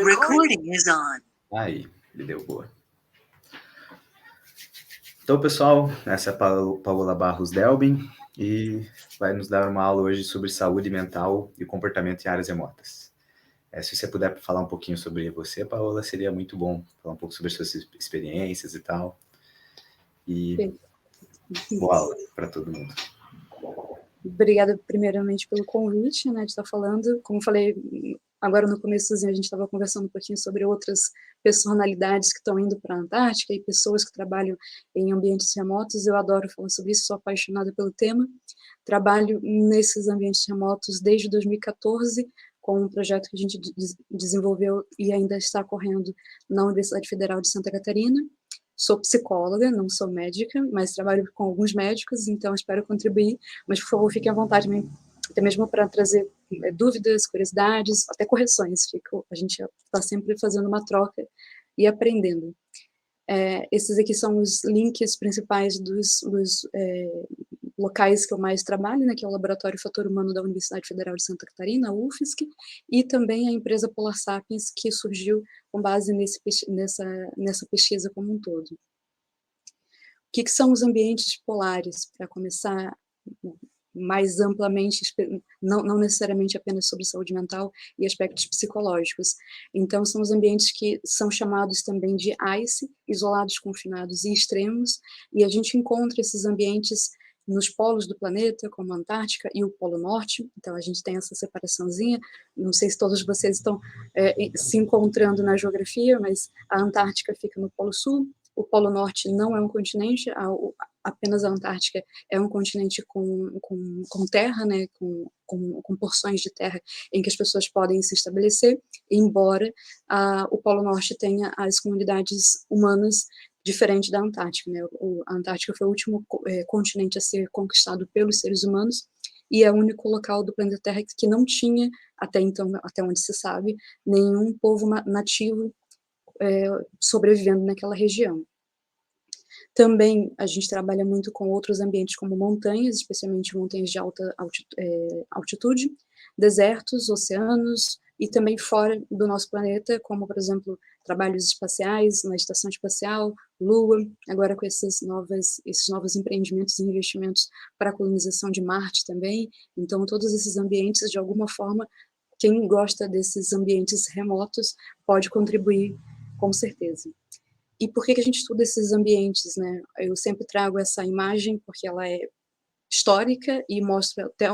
Recording is on. Aí, ele deu boa. Então, pessoal, essa é a Paola Barros Delbin e vai nos dar uma aula hoje sobre saúde mental e comportamento em áreas remotas. Se você puder falar um pouquinho sobre você, Paola, seria muito bom. Falar um pouco sobre suas experiências e tal. E boa aula para todo mundo. Obrigada, primeiramente, pelo convite, né, de estar falando. Como eu falei, agora no começozinho a gente estava conversando um pouquinho sobre outras personalidades que estão indo para a Antártica e pessoas que trabalham em ambientes remotos. Eu adoro falar sobre isso, sou apaixonada pelo tema. Trabalho nesses ambientes remotos desde 2014, com um projeto que a gente desenvolveu e ainda está correndo na Universidade Federal de Santa Catarina. Sou psicóloga, não sou médica, mas trabalho com alguns médicos, então espero contribuir, mas por favor fiquem à vontade, até mesmo para trazer dúvidas, curiosidades, até correções. A gente está sempre fazendo uma troca e aprendendo. Esses aqui são os links principais dos locais que eu mais trabalho, né, que é o Laboratório Fator Humano da Universidade Federal de Santa Catarina, a UFSC, e também a empresa Polar Sapiens, que surgiu com base nessa pesquisa como um todo. O que são os ambientes polares, para começar mais amplamente, não necessariamente apenas sobre saúde mental e aspectos psicológicos. Então, são os ambientes que são chamados também de ICE, isolados, confinados e extremos, e a gente encontra esses ambientes nos polos do planeta, como a Antártica e o Polo Norte. Então, a gente tem essa separaçãozinha. Não sei se todos vocês estão se encontrando na geografia, mas a Antártica fica no Polo Sul, o Polo Norte não é um continente, apenas a Antártica é um continente com terra, né, com porções de terra em que as pessoas podem se estabelecer, embora o Polo Norte tenha as comunidades humanas diferente da Antártica, né? A Antártica foi o último continente a ser conquistado pelos seres humanos e é o único local do planeta Terra que não tinha, até então, até onde se sabe, nenhum povo nativo sobrevivendo naquela região. Também a gente trabalha muito com outros ambientes como montanhas, especialmente montanhas de alta altitude, desertos, oceanos, e também fora do nosso planeta, como, por exemplo, trabalhos espaciais na estação espacial, Lua, agora com esses novos empreendimentos e investimentos para a colonização de Marte também. Então, todos esses ambientes, de alguma forma, quem gosta desses ambientes remotos pode contribuir, com certeza. E por que a gente estuda esses ambientes, né? Eu sempre trago essa imagem porque ela é histórica e mostra até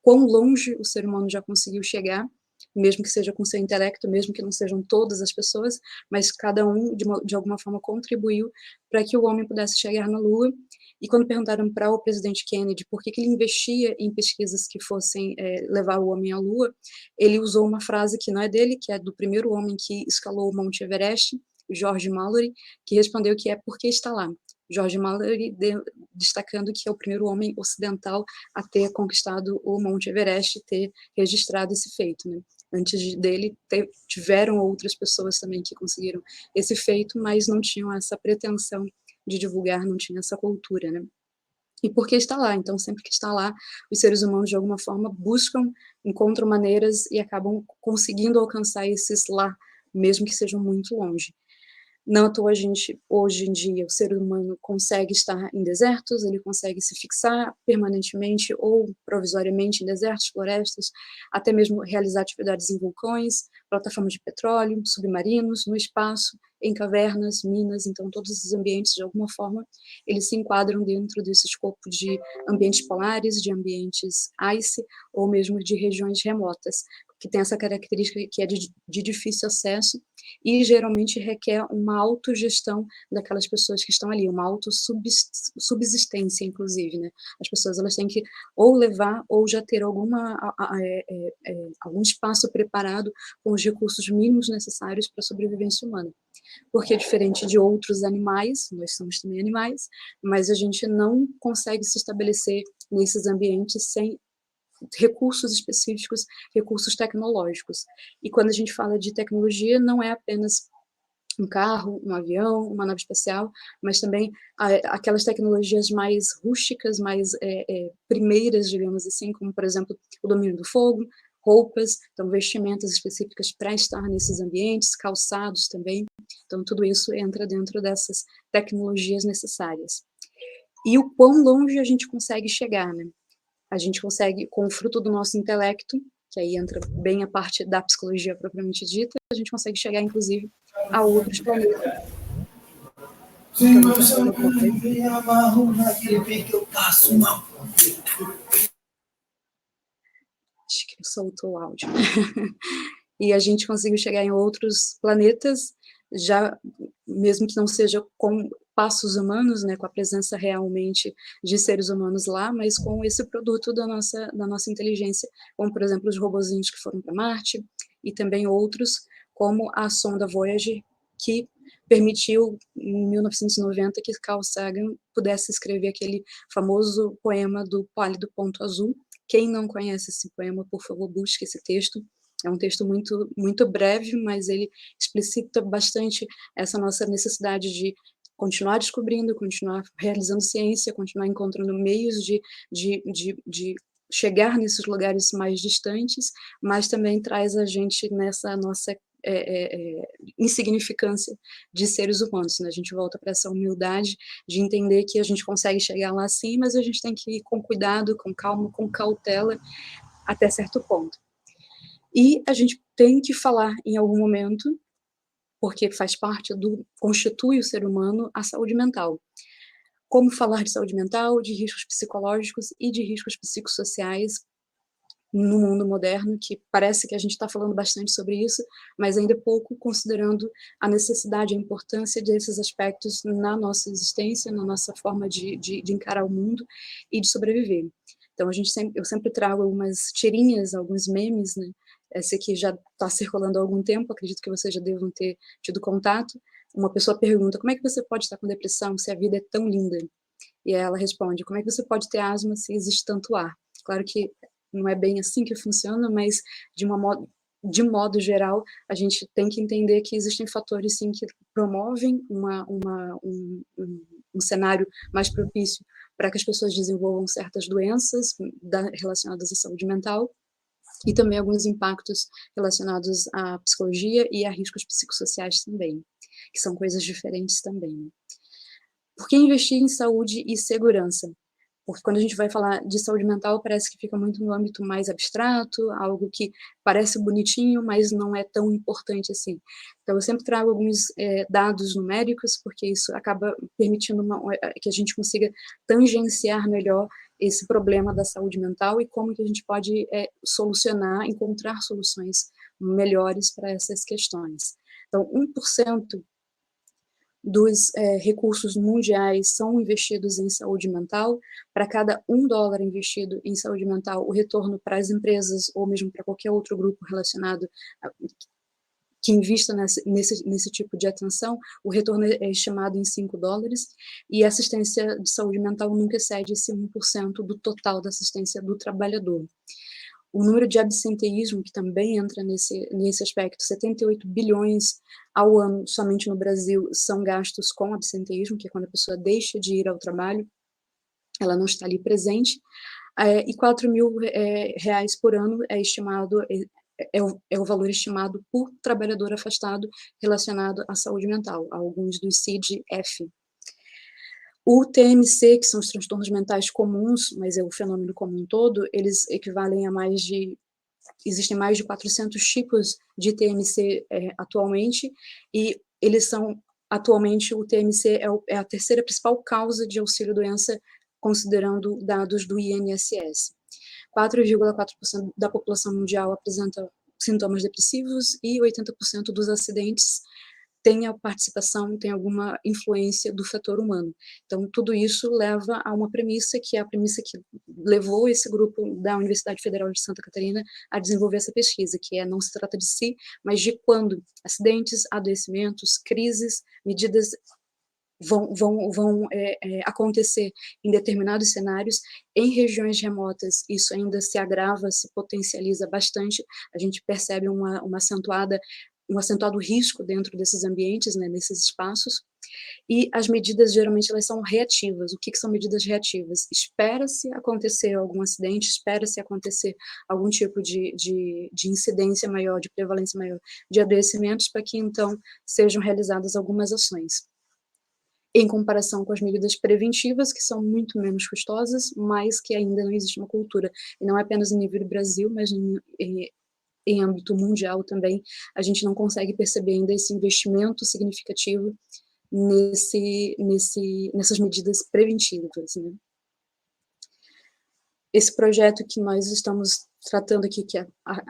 quão longe o ser humano já conseguiu chegar, mesmo que seja com seu intelecto, mesmo que não sejam todas as pessoas, mas cada um, de alguma forma, contribuiu para que o homem pudesse chegar na Lua. E quando perguntaram para o presidente Kennedy por que ele investia em pesquisas que fossem levar o homem à Lua, ele usou uma frase que não é dele, que é do primeiro homem que escalou o Monte Everest, George Mallory, que respondeu que é porque está lá. George Mallory destacando que é o primeiro homem ocidental a ter conquistado o Monte Everest e ter registrado esse feito, né? Antes dele, tiveram outras pessoas também que conseguiram esse feito, mas não tinham essa pretensão de divulgar, não tinham essa cultura, né? E por que está lá? Então, sempre que está lá, os seres humanos, de alguma forma, encontram maneiras e acabam conseguindo alcançar esses lá, mesmo que sejam muito longe. Não à toa, hoje em dia, o ser humano consegue estar em desertos, ele consegue se fixar permanentemente ou provisoriamente em desertos, florestas, até mesmo realizar atividades em vulcões, plataformas de petróleo, submarinos, no espaço, em cavernas, minas. Então todos esses ambientes, de alguma forma, eles se enquadram dentro desse escopo de ambientes polares, de ambientes ice, ou mesmo de regiões remotas, que tem essa característica que é de difícil acesso e geralmente requer uma autogestão daquelas pessoas que estão ali, uma autossubsistência, inclusive, né? As pessoas, elas têm que ou levar ou já ter algum espaço preparado com os recursos mínimos necessários para a sobrevivência humana. Porque diferente de outros animais, nós somos também animais, mas a gente não consegue se estabelecer nesses ambientes sem recursos específicos, recursos tecnológicos. E quando a gente fala de tecnologia, não é apenas um carro, um avião, uma nave espacial, mas também aquelas tecnologias mais rústicas, mais primeiras, digamos assim, como, por exemplo, o domínio do fogo, roupas, então vestimentas específicas para estar nesses ambientes, calçados também, então tudo isso entra dentro dessas tecnologias necessárias. E o quão longe a gente consegue chegar, né? A gente consegue, com o fruto do nosso intelecto, que aí entra bem a parte da psicologia propriamente dita, a gente consegue chegar, inclusive, a outros planetas. Então, acho que soltou o áudio. E a gente conseguiu chegar em outros planetas, já mesmo que não seja com passos humanos, né, com a presença realmente de seres humanos lá, mas com esse produto da nossa inteligência, como, por exemplo, os robozinhos que foram para Marte, e também outros, como a sonda Voyager, que permitiu, em 1990, que Carl Sagan pudesse escrever aquele famoso poema do Pálido Ponto Azul. Quem não conhece esse poema, por favor, busque esse texto. É um texto muito, muito breve, mas ele explicita bastante essa nossa necessidade de continuar descobrindo, continuar realizando ciência, continuar encontrando meios de chegar nesses lugares mais distantes, mas também traz a gente nessa nossa insignificância de seres humanos, né? A gente volta para essa humildade de entender que a gente consegue chegar lá sim, mas a gente tem que ir com cuidado, com calma, com cautela, até certo ponto. E a gente tem que falar em algum momento, porque faz parte constitui o ser humano, a saúde mental. Como falar de saúde mental, de riscos psicológicos e de riscos psicossociais no mundo moderno, que parece que a gente está falando bastante sobre isso, mas ainda pouco considerando a necessidade, a importância desses aspectos na nossa existência, na nossa forma de encarar o mundo e de sobreviver. Então, eu sempre trago algumas tirinhas, alguns memes, né? Esse aqui já está circulando há algum tempo, acredito que vocês já devam ter tido contato. Uma pessoa pergunta, como é que você pode estar com depressão se a vida é tão linda? E ela responde, como é que você pode ter asma se existe tanto ar? Claro que não é bem assim que funciona, mas de modo geral, a gente tem que entender que existem fatores, sim, que promovem um cenário mais propício para que as pessoas desenvolvam certas doenças relacionadas à saúde mental, e também alguns impactos relacionados à psicologia e a riscos psicossociais também, que são coisas diferentes também. Por que investir em saúde e segurança? Porque quando a gente vai falar de saúde mental, parece que fica muito no âmbito mais abstrato, algo que parece bonitinho, mas não é tão importante assim. Então, eu sempre trago alguns dados numéricos, porque isso acaba permitindo que a gente consiga tangenciar melhor esse problema da saúde mental e como que a gente pode solucionar, encontrar soluções melhores para essas questões. Então, 1% dos recursos mundiais são investidos em saúde mental. Para cada $1 investido em saúde mental, o retorno para as empresas ou mesmo para qualquer outro grupo relacionado que invista nesse tipo de atenção, o retorno é estimado em $5, e a assistência de saúde mental nunca excede esse 1% do total da assistência do trabalhador. O número de absenteísmo, que também entra nesse aspecto, 78 bilhões ao ano, somente no Brasil, são gastos com absenteísmo, que é quando a pessoa deixa de ir ao trabalho, ela não está ali presente, e 4 mil reais por ano é o valor estimado por trabalhador afastado relacionado à saúde mental, alguns dos CID-F. O TMC, que são os transtornos mentais comuns, mas é o fenômeno como um todo, eles equivalem a existem mais de 400 tipos de TMC atualmente, e eles atualmente, o TMC é a terceira principal causa de auxílio-doença, considerando dados do INSS. 4,4% da população mundial apresenta sintomas depressivos e 80% dos acidentes tem alguma influência do fator humano. Então, tudo isso leva a uma premissa, que é a premissa que levou esse grupo da Universidade Federal de Santa Catarina a desenvolver essa pesquisa, que não se trata de si, mas de quando acidentes, adoecimentos, crises, medidas vão acontecer em determinados cenários. Em regiões remotas, isso ainda se agrava, se potencializa bastante, a gente percebe um acentuado risco dentro desses ambientes, né, nesses espaços, E as medidas, geralmente, elas são reativas. O que que são medidas reativas? Espera-se acontecer algum acidente, espera-se acontecer algum tipo de incidência maior, de prevalência maior de adoecimentos, para que, então, sejam realizadas algumas ações. Em comparação com as medidas preventivas, que são muito menos custosas, mas que ainda não existe uma cultura, e não é apenas em nível do Brasil, mas em âmbito mundial também, a gente não consegue perceber ainda esse investimento significativo nessas medidas preventivas, né. Esse projeto que nós estamos tratando aqui, que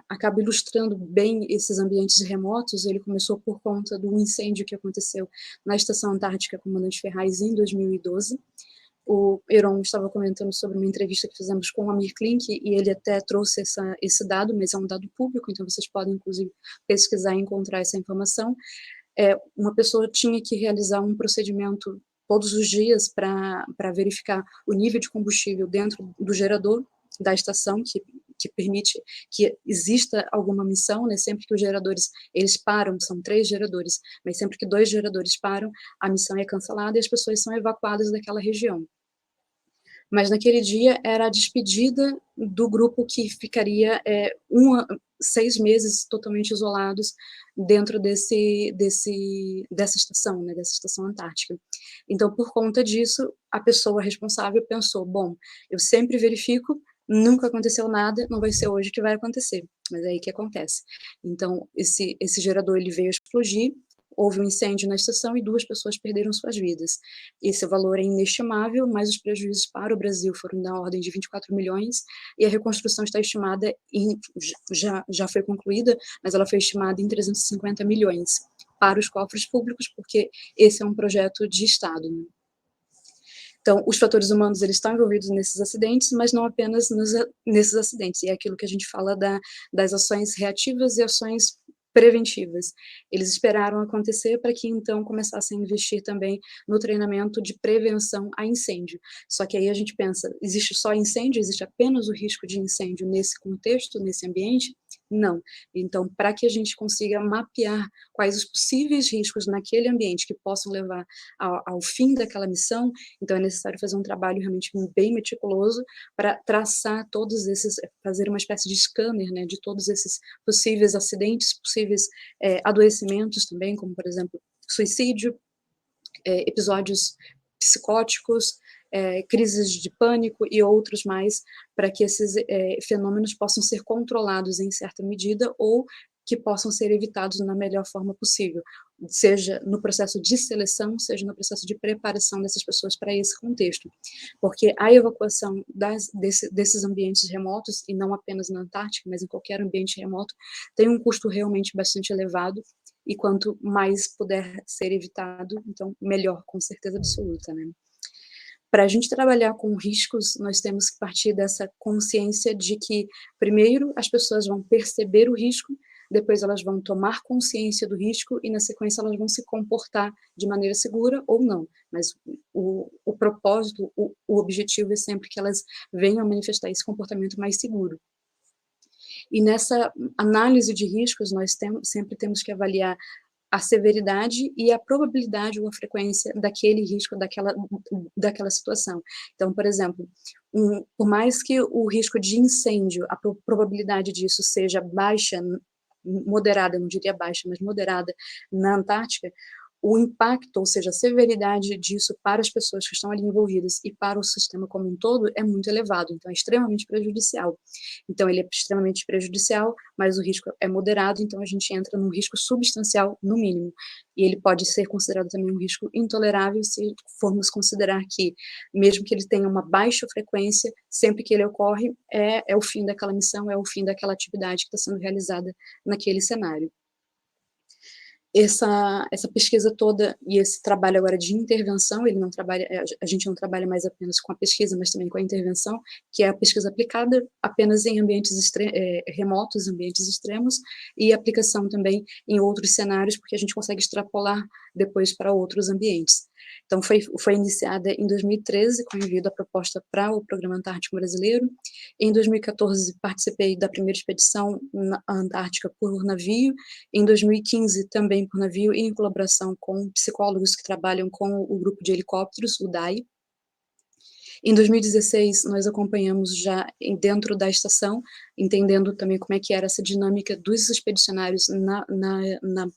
acaba ilustrando bem esses ambientes remotos, ele começou por conta do incêndio que aconteceu na Estação Antártica Comandante Ferraz em 2012. O Heron estava comentando sobre uma entrevista que fizemos com o Amir Klink, e ele até trouxe esse dado, mas é um dado público, então vocês podem, inclusive, pesquisar e encontrar essa informação. Uma pessoa tinha que realizar um procedimento todos os dias para verificar o nível de combustível dentro do gerador da estação, que permite que exista alguma missão, né, sempre que os geradores, eles param, são 3 geradores, mas sempre que 2 geradores param, a missão é cancelada e as pessoas são evacuadas daquela região. Mas naquele dia era a despedida do grupo que ficaria 6 meses totalmente isolados dentro dessa estação, né, dessa estação antártica. Então, por conta disso, a pessoa responsável pensou: "Bom, eu sempre verifico, nunca aconteceu nada, não vai ser hoje que vai acontecer", mas é aí que acontece. Então, esse gerador, ele veio a explodir, houve um incêndio na estação e 2 pessoas perderam suas vidas. Esse valor é inestimável, mas os prejuízos para o Brasil foram da ordem de 24 milhões, e a reconstrução está estimada já foi concluída, mas ela foi estimada em 350 milhões para os cofres públicos, porque esse é um projeto de Estado, né. Então, os fatores humanos, eles estão envolvidos nesses acidentes, mas não apenas nesses acidentes, e é aquilo que a gente fala das ações reativas e ações preventivas. Eles esperaram acontecer para que, então, começassem a investir também no treinamento de prevenção a incêndio. Só que aí a gente pensa, existe só incêndio? Existe apenas o risco de incêndio nesse contexto, nesse ambiente? Não. Então, para que a gente consiga mapear quais os possíveis riscos naquele ambiente que possam levar ao fim daquela missão, então é necessário fazer um trabalho realmente bem meticuloso para traçar todos esses, fazer uma espécie de scanner, né, de todos esses possíveis acidentes, possíveis adoecimentos também, como, por exemplo, suicídio, episódios psicóticos, crises de pânico e outros mais, para que esses fenômenos possam ser controlados em certa medida ou que possam ser evitados na melhor forma possível, seja no processo de seleção, seja no processo de preparação dessas pessoas para esse contexto. Porque a evacuação desses ambientes remotos, e não apenas na Antártica, mas em qualquer ambiente remoto, tem um custo realmente bastante elevado, e quanto mais puder ser evitado, então melhor, com certeza absoluta, né. Para a gente trabalhar com riscos, nós temos que partir dessa consciência de que, primeiro, as pessoas vão perceber o risco, depois elas vão tomar consciência do risco e, na sequência, elas vão se comportar de maneira segura ou não. Mas o propósito, o objetivo é sempre que elas venham manifestar esse comportamento mais seguro. E nessa análise de riscos, nós sempre temos que avaliar a severidade e a probabilidade ou a frequência daquele risco, daquela situação. Então, por exemplo, por mais que o risco de incêndio, a probabilidade disso seja baixa, moderada, não diria baixa, mas moderada, na Antártica, o impacto, ou seja, a severidade disso para as pessoas que estão ali envolvidas e para o sistema como um todo é muito elevado, então é extremamente prejudicial. Então ele é extremamente prejudicial, mas o risco é moderado, então a gente entra num risco substancial no mínimo. E ele pode ser considerado também um risco intolerável se formos considerar que, mesmo que ele tenha uma baixa frequência, sempre que ele ocorre é o fim daquela missão, é o fim daquela atividade que está sendo realizada naquele cenário. Essa pesquisa toda e esse trabalho agora de intervenção, ele não trabalha, a gente não trabalha mais apenas com a pesquisa, mas também com a intervenção, que é a pesquisa aplicada apenas em ambientes remotos, ambientes extremos, e aplicação também em outros cenários, porque a gente consegue extrapolar depois para outros ambientes. Então, foi iniciada em 2013, com envio da proposta para o Programa Antártico Brasileiro. Em 2014, participei da primeira expedição na Antártica por navio. Em 2015, também por navio, em colaboração com psicólogos que trabalham com o grupo de helicópteros, o DAI. Em 2016, nós acompanhamos já dentro da estação, entendendo também como é que era essa dinâmica dos expedicionários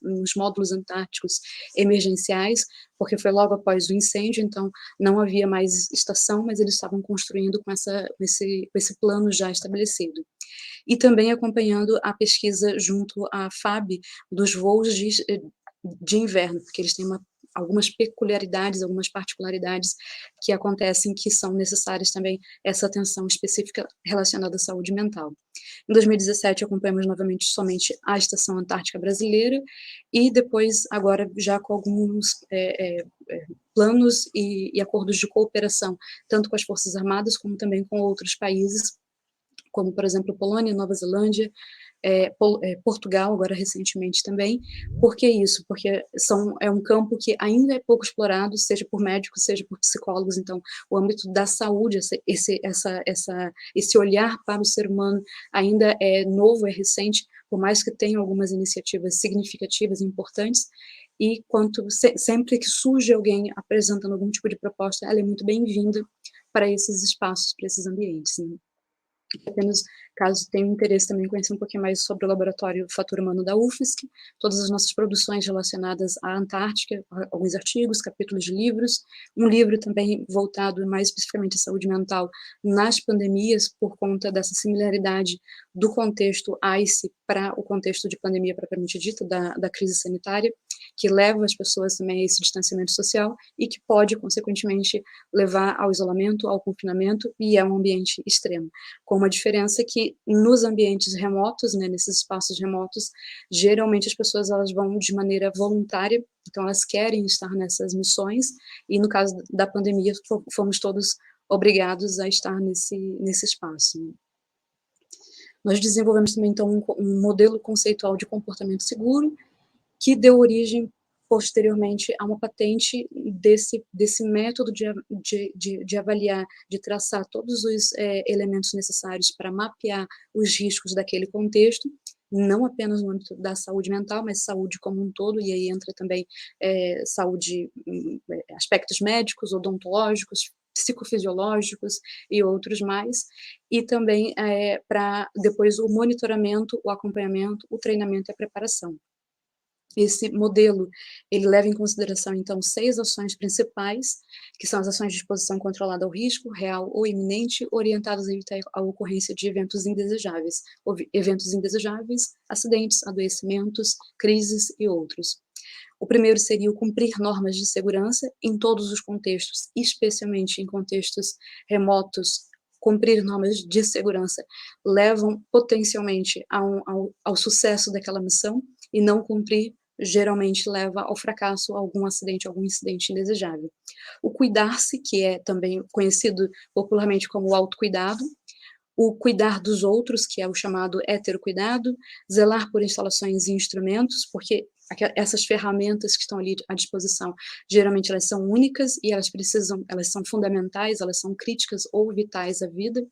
nos módulos antárticos emergenciais, porque foi logo após o incêndio, então não havia mais estação, mas eles estavam construindo com esse plano já estabelecido. E também acompanhando a pesquisa junto à FAB dos voos de inverno, porque eles têm algumas peculiaridades, algumas particularidades que acontecem que são necessárias também essa atenção específica relacionada à saúde mental. Em 2017, acompanhamos novamente somente a Estação Antártica Brasileira e depois, agora, já com alguns planos e acordos de cooperação, tanto com as Forças Armadas como também com outros países, como, por exemplo, Polônia, Nova Zelândia, Portugal, agora recentemente também. Por que isso? Porque é um campo que ainda é pouco explorado, seja por médicos, seja por psicólogos, então o âmbito da saúde, esse olhar para o ser humano ainda é novo, é recente, por mais que tenha algumas iniciativas significativas e importantes, e sempre que surge alguém apresentando algum tipo de proposta, ela é muito bem-vinda para esses espaços, para esses ambientes, né? Apenas, caso tenha interesse também em conhecer um pouquinho mais sobre o Laboratório Fator Humano da UFSC, todas as nossas produções relacionadas à Antártica, alguns artigos, capítulos de livros, um livro também voltado mais especificamente à saúde mental nas pandemias, por conta dessa similaridade do contexto ICE para o contexto de pandemia propriamente dita, da crise sanitária, que leva as pessoas também a esse distanciamento social e que pode, consequentemente, levar ao isolamento, ao confinamento, e é um ambiente extremo, com uma diferença que nos ambientes remotos, né, nesses espaços remotos, geralmente as pessoas elas vão de maneira voluntária, então elas querem estar nessas missões, e no caso da pandemia fomos todos obrigados a estar nesse espaço, né. Nós desenvolvemos também, então, um modelo conceitual de comportamento seguro, que deu origem, posteriormente, a uma patente desse método de avaliar, de traçar todos os elementos necessários para mapear os riscos daquele contexto, não apenas no âmbito da saúde mental, mas saúde como um todo, e aí entra também saúde, aspectos médicos, odontológicos, psicofisiológicos e outros mais, e também para depois o monitoramento, o acompanhamento, o treinamento e a preparação. Esse modelo, ele leva em consideração, então, 6 ações principais, que são as ações de exposição controlada ao risco, real ou iminente, orientadas a evitar a ocorrência de eventos indesejáveis, acidentes, adoecimentos, crises e outros. O primeiro seria o cumprir normas de segurança em todos os contextos, especialmente em contextos remotos. Cumprir normas de segurança levam potencialmente ao sucesso daquela missão, e não cumprir geralmente leva ao fracasso, algum incidente indesejável. O cuidar-se, que é também conhecido popularmente como o autocuidado, o cuidar dos outros, que é o chamado heterocuidado, zelar por instalações e instrumentos, porque essas ferramentas que estão ali à disposição, geralmente elas são únicas e elas são fundamentais, elas são críticas ou vitais à vida.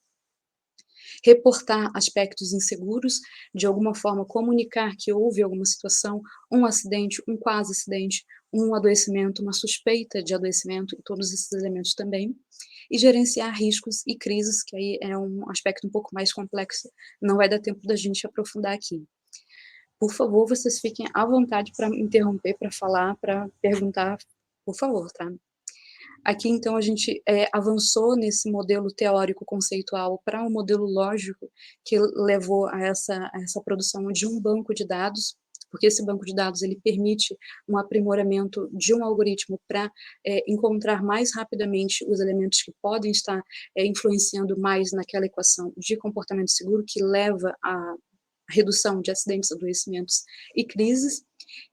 Reportar aspectos inseguros, de alguma forma comunicar que houve alguma situação, um acidente, um quase acidente, um adoecimento, uma suspeita de adoecimento, e todos esses elementos também, e gerenciar riscos e crises, que aí é um aspecto um pouco mais complexo, não vai dar tempo da gente aprofundar aqui. Por favor, vocês fiquem à vontade para me interromper, para falar, para perguntar, por favor, tá? Aqui, então, a gente avançou nesse modelo teórico conceitual para um modelo lógico que levou a essa produção de um banco de dados, porque esse banco de dados ele permite um aprimoramento de um algoritmo para encontrar mais rapidamente os elementos que podem estar influenciando mais naquela equação de comportamento seguro que leva à redução de acidentes, adoecimentos e crises,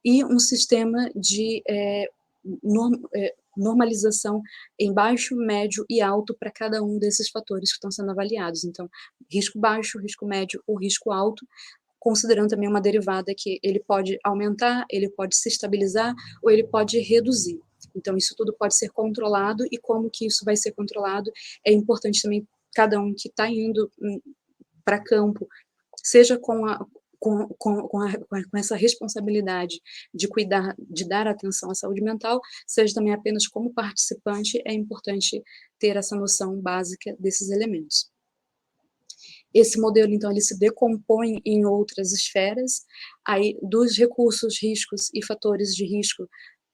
e um sistema de normalização em baixo, médio e alto para cada um desses fatores que estão sendo avaliados. Então, risco baixo, risco médio ou risco alto, considerando também uma derivada que ele pode aumentar, ele pode se estabilizar ou ele pode reduzir. Então, isso tudo pode ser controlado, e como que isso vai ser controlado é importante também cada um que está indo para campo, seja com essa responsabilidade de cuidar, de dar atenção à saúde mental, seja também apenas como participante, é importante ter essa noção básica desses elementos. Esse modelo, então, ele se decompõe em outras esferas, aí dos recursos, riscos e fatores de risco.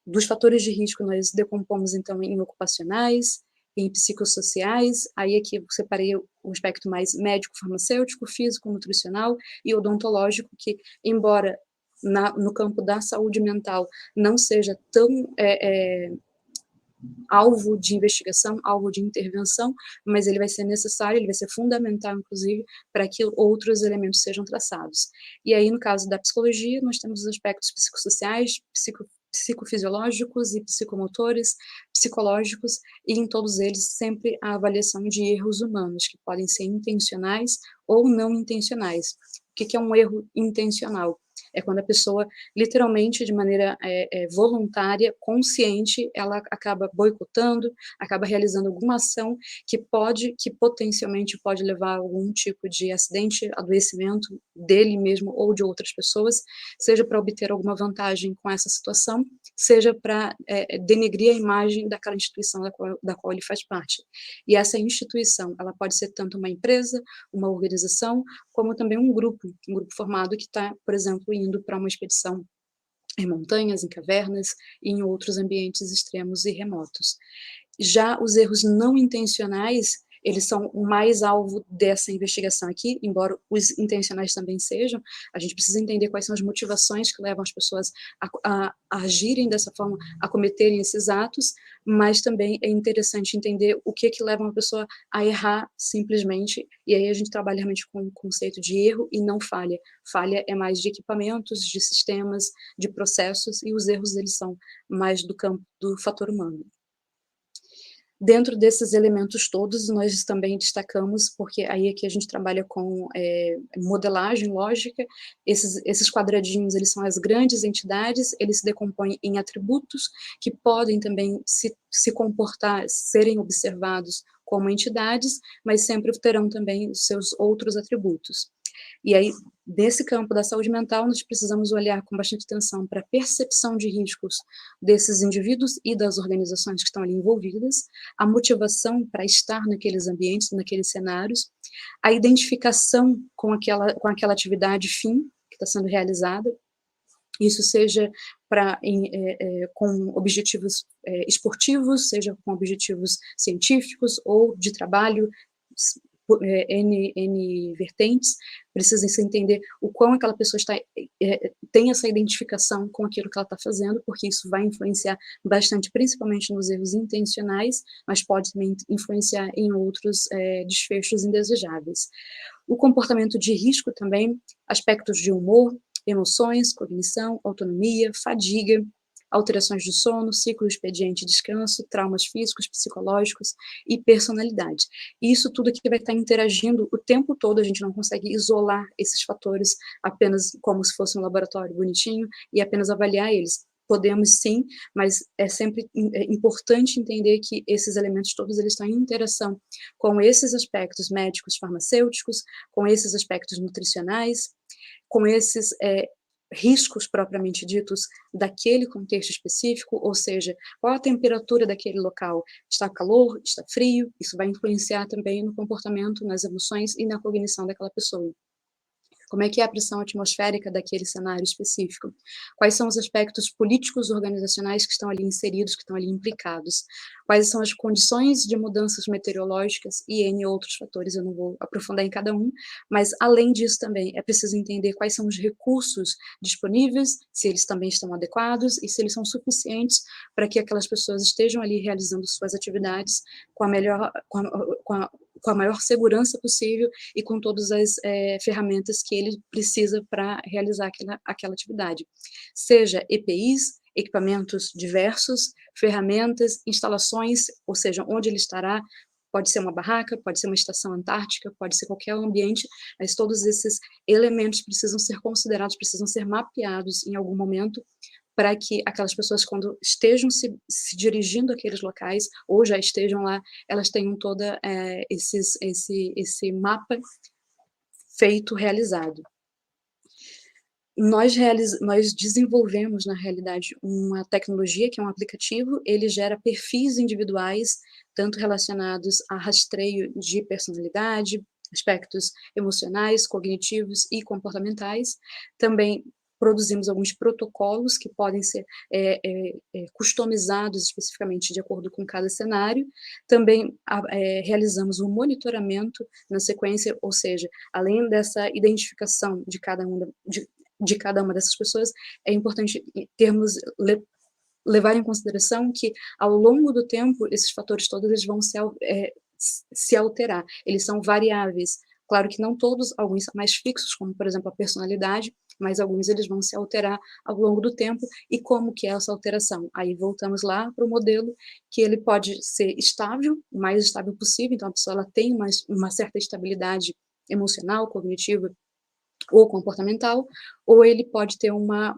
Dos fatores de risco, nós decompomos, então, em ocupacionais, em psicossociais, aí aqui eu separei o aspecto mais médico-farmacêutico, físico-nutricional e odontológico, que, embora no campo da saúde mental não seja tão alvo de investigação, alvo de intervenção, mas ele vai ser necessário, ele vai ser fundamental, inclusive, para que outros elementos sejam traçados. E aí, no caso da psicologia, nós temos os aspectos psicossociais, psicofisiológicos e psicomotores, psicológicos, e em todos eles sempre a avaliação de erros humanos, que podem ser intencionais ou não intencionais. O que é um erro intencional? É quando a pessoa, literalmente, de maneira voluntária, consciente, ela acaba boicotando, acaba realizando alguma ação que potencialmente pode levar a algum tipo de acidente, adoecimento dele mesmo ou de outras pessoas, seja para obter alguma vantagem com essa situação, seja para denegrir a imagem daquela instituição da qual ele faz parte. E essa instituição, ela pode ser tanto uma empresa, uma organização, como também um grupo formado que está, por exemplo, indo para uma expedição em montanhas, em cavernas e em outros ambientes extremos e remotos. Já os erros não intencionais, eles são o mais alvo dessa investigação aqui, embora os intencionais também sejam. A gente precisa entender quais são as motivações que levam as pessoas a agirem dessa forma, a cometerem esses atos, mas também é interessante entender o que leva uma pessoa a errar simplesmente, e aí a gente trabalha realmente com o conceito de erro e não falha. Falha é mais de equipamentos, de sistemas, de processos, e os erros, eles são mais do campo do fator humano. Dentro desses elementos todos, nós também destacamos, porque aí aqui a gente trabalha com modelagem lógica, esses quadradinhos, eles são as grandes entidades, eles se decompõem em atributos, que podem também se comportar, serem observados como entidades, mas sempre terão também os seus outros atributos. E aí, nesse campo da saúde mental, nós precisamos olhar com bastante atenção para a percepção de riscos desses indivíduos e das organizações que estão ali envolvidas, a motivação para estar naqueles ambientes, naqueles cenários, a identificação com aquela atividade fim que está sendo realizada, isso seja com objetivos esportivos, seja com objetivos científicos ou de trabalho, N vertentes, precisa se entender o quão aquela pessoa tem essa identificação com aquilo que ela está fazendo, porque isso vai influenciar bastante, principalmente nos erros intencionais, mas pode também influenciar em outros desfechos indesejáveis. O comportamento de risco também, aspectos de humor, emoções, cognição, autonomia, fadiga, alterações do sono, ciclo expediente descanso, traumas físicos, psicológicos e personalidade. E isso tudo aqui vai estar interagindo o tempo todo, a gente não consegue isolar esses fatores apenas como se fosse um laboratório bonitinho e apenas avaliar eles. Podemos sim, mas é sempre importante entender que esses elementos todos, eles estão em interação com esses aspectos médicos, farmacêuticos, com esses aspectos nutricionais, com esses riscos propriamente ditos daquele contexto específico, ou seja, qual a temperatura daquele local, está calor, está frio, isso vai influenciar também no comportamento, nas emoções e na cognição daquela pessoa. Como é que é a pressão atmosférica daquele cenário específico? Quais são os aspectos políticos organizacionais que estão ali inseridos, que estão ali implicados? Quais são as condições de mudanças meteorológicas e N outros fatores, eu não vou aprofundar em cada um, mas além disso também é preciso entender quais são os recursos disponíveis, se eles também estão adequados e se eles são suficientes para que aquelas pessoas estejam ali realizando suas atividades com a maior segurança possível e com todas as ferramentas que ele precisa para realizar aquela atividade. Seja EPIs, equipamentos diversos, ferramentas, instalações, ou seja, onde ele estará, Pode ser uma barraca, pode ser uma estação antártica, pode ser qualquer ambiente, mas todos esses elementos precisam ser considerados, precisam ser mapeados em algum momento, para que aquelas pessoas, quando estejam se dirigindo àqueles locais, ou já estejam lá, elas tenham toda esse mapa feito, realizado. Nós desenvolvemos, na realidade, uma tecnologia que é um aplicativo, ele gera perfis individuais, tanto relacionados a rastreio de personalidade, aspectos emocionais, cognitivos e comportamentais. Também produzimos alguns protocolos que podem ser customizados especificamente de acordo com cada cenário. Também realizamos um monitoramento na sequência, ou seja, além dessa identificação de cada uma dessas pessoas, é importante levar em consideração que, ao longo do tempo, esses fatores todos eles vão se alterar, eles são variáveis. Claro que não todos, alguns são mais fixos, como, por exemplo, a personalidade, mas alguns eles vão se alterar ao longo do tempo. E como que é essa alteração? Aí voltamos lá para o modelo, que ele pode ser estável, o mais estável possível, então a pessoa ela tem uma certa estabilidade emocional, cognitiva, ou comportamental, ou ele pode ter uma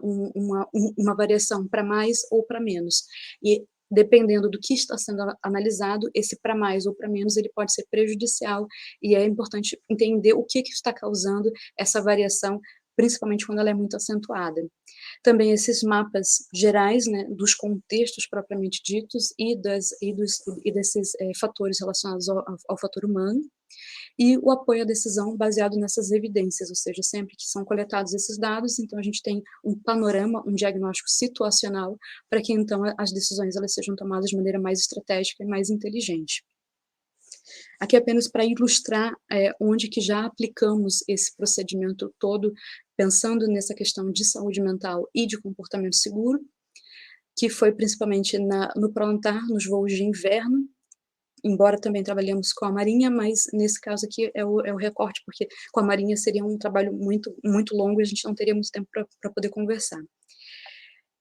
variação para mais ou para menos. E dependendo do que está sendo analisado, esse para mais ou para menos, ele pode ser prejudicial, e é importante entender o que está causando essa variação, principalmente quando ela é muito acentuada. Também esses mapas gerais, né, dos contextos propriamente ditos e desses fatores relacionados ao fator humano, e o apoio à decisão baseado nessas evidências, ou seja, sempre que são coletados esses dados, então a gente tem um panorama, um diagnóstico situacional, para que então as decisões elas sejam tomadas de maneira mais estratégica e mais inteligente. Aqui apenas para ilustrar onde que já aplicamos esse procedimento todo, pensando nessa questão de saúde mental e de comportamento seguro, que foi principalmente no Prontar, nos voos de inverno, embora também trabalhemos com a Marinha, mas nesse caso aqui é o recorte, porque com a Marinha seria um trabalho muito, muito longo e a gente não teria muito tempo para poder conversar.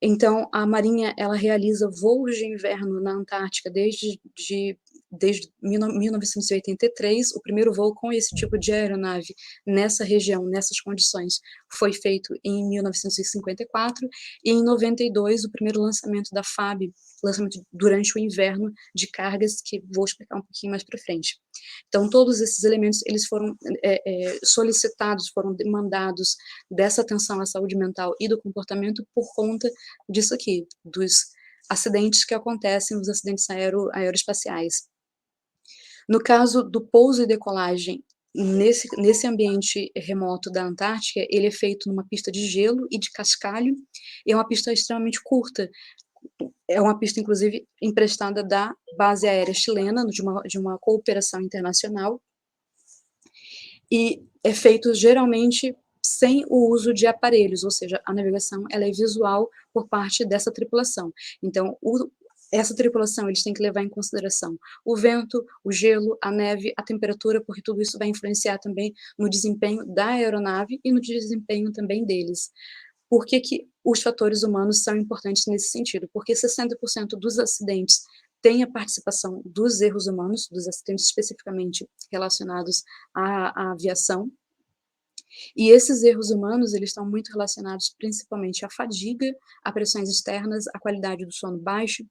Então, a Marinha, ela realiza voos de inverno na Antártica desde 1983, o primeiro voo com esse tipo de aeronave nessa região, nessas condições, foi feito em 1954, e em 92 o primeiro lançamento da FAB, lançamento durante o inverno de cargas, que vou explicar um pouquinho mais para frente. Então, todos esses elementos, eles foram solicitados, foram demandados dessa atenção à saúde mental e do comportamento por conta disso aqui, dos acidentes que acontecem, os acidentes aeroespaciais. No caso do pouso e decolagem, nesse ambiente remoto da Antártica, ele é feito numa pista de gelo e de cascalho, e é uma pista extremamente curta. É uma pista, inclusive, emprestada da base aérea chilena, de uma cooperação internacional, e é feito geralmente sem o uso de aparelhos, ou seja, a navegação ela é visual por parte dessa tripulação. Então, essa tripulação, eles têm que levar em consideração o vento, o gelo, a neve, a temperatura, porque tudo isso vai influenciar também no desempenho da aeronave e no desempenho também deles. Por que que os fatores humanos são importantes nesse sentido? Porque 60% dos acidentes têm a participação dos erros humanos, dos acidentes especificamente relacionados à aviação, e esses erros humanos, eles estão muito relacionados principalmente à fadiga, a pressões externas, à qualidade do sono baixo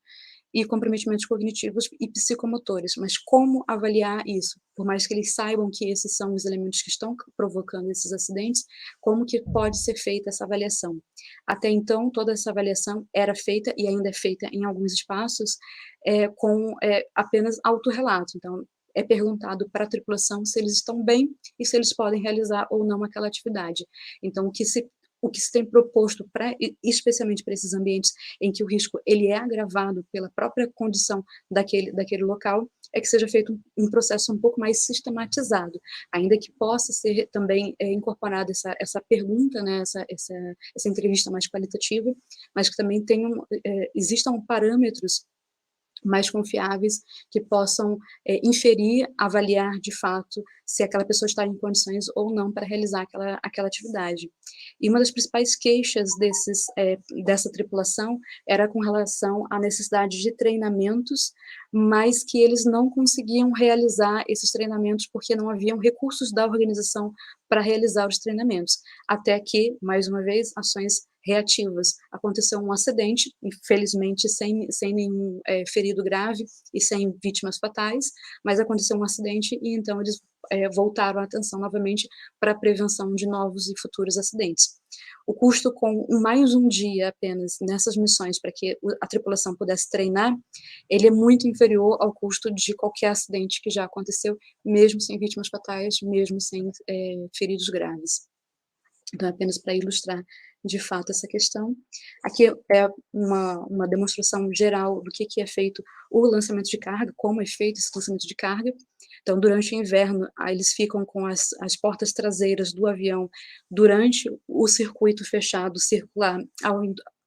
e comprometimentos cognitivos e psicomotores. Mas como avaliar isso? Por mais que eles saibam que esses são os elementos que estão provocando esses acidentes, como que pode ser feita essa avaliação? Até então, toda essa avaliação era feita, e ainda é feita em alguns espaços, com apenas autorrelato. Então, é perguntado para a tripulação se eles estão bem e se eles podem realizar ou não aquela atividade. Então, o que se tem proposto, especialmente para esses ambientes em que o risco ele é agravado pela própria condição daquele local, é que seja feito um processo um pouco mais sistematizado, ainda que possa ser também incorporada essa pergunta, né, essa entrevista mais qualitativa, mas que também existam parâmetros mais confiáveis, que possam inferir, avaliar de fato se aquela pessoa está em condições ou não para realizar aquela atividade. E uma das principais queixas dessa tripulação era com relação à necessidade de treinamentos, mas que eles não conseguiam realizar esses treinamentos porque não haviam recursos da organização para realizar os treinamentos. Até que, mais uma vez, ações reativas. Aconteceu um acidente, infelizmente sem nenhum ferido grave e sem vítimas fatais, mas aconteceu um acidente e então eles voltaram a atenção novamente para a prevenção de novos e futuros acidentes. O custo com mais um dia apenas nessas missões para que a tripulação pudesse treinar, ele é muito inferior ao custo de qualquer acidente que já aconteceu, mesmo sem vítimas fatais, mesmo sem feridos graves. Então, apenas para ilustrar de fato essa questão. Aqui é uma demonstração geral do que é feito o lançamento de carga, como é feito esse lançamento de carga. Então, durante o inverno, eles ficam com as portas traseiras do avião durante o circuito fechado circular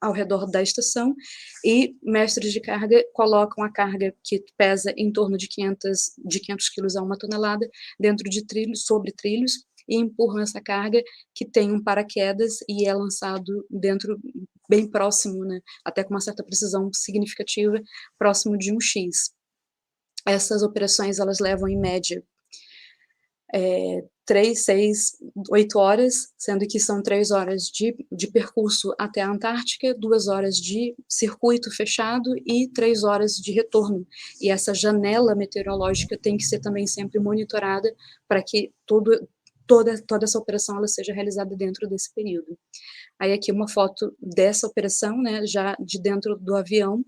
ao redor da estação, e mestres de carga colocam a carga que pesa em torno de 500 quilos a 1 tonelada dentro de trilhos, sobre trilhos, e empurram essa carga que tem um paraquedas e é lançado dentro, bem próximo, né, até com uma certa precisão significativa, próximo de um X. Essas operações, elas levam em média 3, 6, 8 horas, sendo que são 3 horas de percurso até a Antártica, 2 horas de circuito fechado e 3 horas de retorno. E essa janela meteorológica tem que ser também sempre monitorada para que toda essa operação ela seja realizada dentro desse período. Aí aqui uma foto dessa operação, né, já de dentro do avião,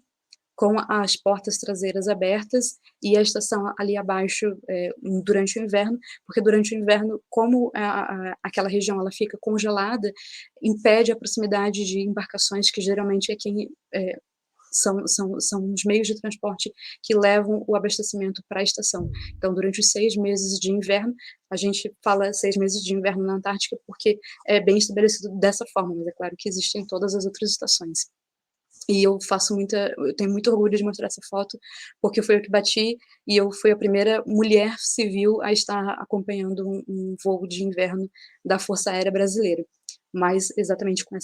com as portas traseiras abertas e a estação ali abaixo durante o inverno, porque durante o inverno, como aquela região ela fica congelada, impede a proximidade de embarcações que geralmente são os meios de transporte que levam o abastecimento para a estação. Então, durante os 6 meses de inverno, a gente fala 6 meses de inverno na Antártica porque é bem estabelecido dessa forma, mas é claro que existem todas as outras estações. E eu tenho muito orgulho de mostrar essa foto, porque foi eu que bati, e eu fui a primeira mulher civil a estar acompanhando um voo de inverno da Força Aérea Brasileira. Mas exatamente com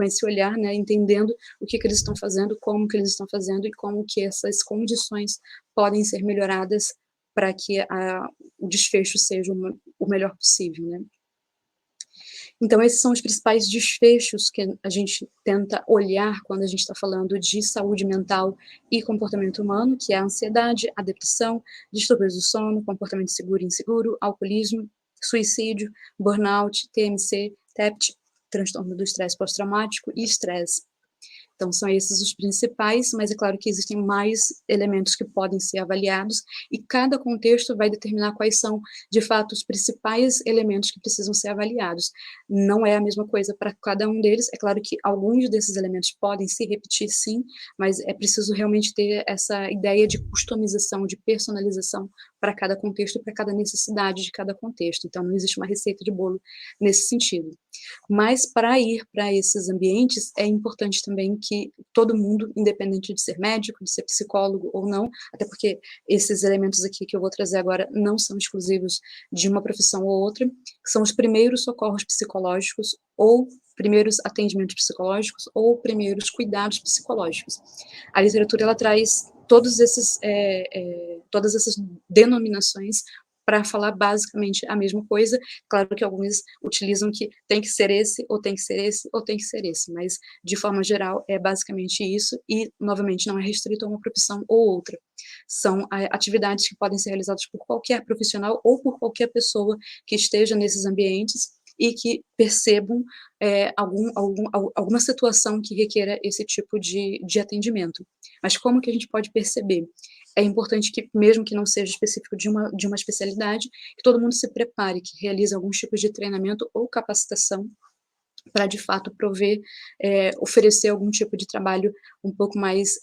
esse olhar, né, entendendo o que eles estão fazendo, como que eles estão fazendo e como que essas condições podem ser melhoradas para que o desfecho seja o melhor possível, né. Então, esses são os principais desfechos que a gente tenta olhar quando a gente está falando de saúde mental e comportamento humano, que é a ansiedade, a depressão, distúrbios do sono, comportamento seguro e inseguro, alcoolismo, suicídio, burnout, TMC, TEPT, transtorno do estresse pós-traumático e estresse. Então, são esses os principais, mas é claro que existem mais elementos que podem ser avaliados, e cada contexto vai determinar quais são, de fato, os principais elementos que precisam ser avaliados. Não é a mesma coisa para cada um deles, é claro que alguns desses elementos podem se repetir, sim, mas é preciso realmente ter essa ideia de customização, de personalização para cada contexto, para cada necessidade de cada contexto. Então, não existe uma receita de bolo nesse sentido. Mas para ir para esses ambientes, é importante também que todo mundo, independente de ser médico, de ser psicólogo ou não, até porque esses elementos aqui que eu vou trazer agora não são exclusivos de uma profissão ou outra, são os primeiros socorros psicológicos ou primeiros atendimentos psicológicos ou primeiros cuidados psicológicos. A literatura ela traz todas essas denominações para falar basicamente a mesma coisa. Claro que alguns utilizam que tem que ser esse, ou tem que ser esse, ou tem que ser esse, mas de forma geral é basicamente isso, e novamente não é restrito a uma profissão ou outra. São atividades que podem ser realizadas por qualquer profissional ou por qualquer pessoa que esteja nesses ambientes e que percebam alguma situação que requeira esse tipo de atendimento. Mas como que a gente pode perceber? É importante que, mesmo que não seja específico de uma especialidade, que todo mundo se prepare, que realize alguns tipos de treinamento ou capacitação para, de fato, oferecer algum tipo de trabalho um pouco mais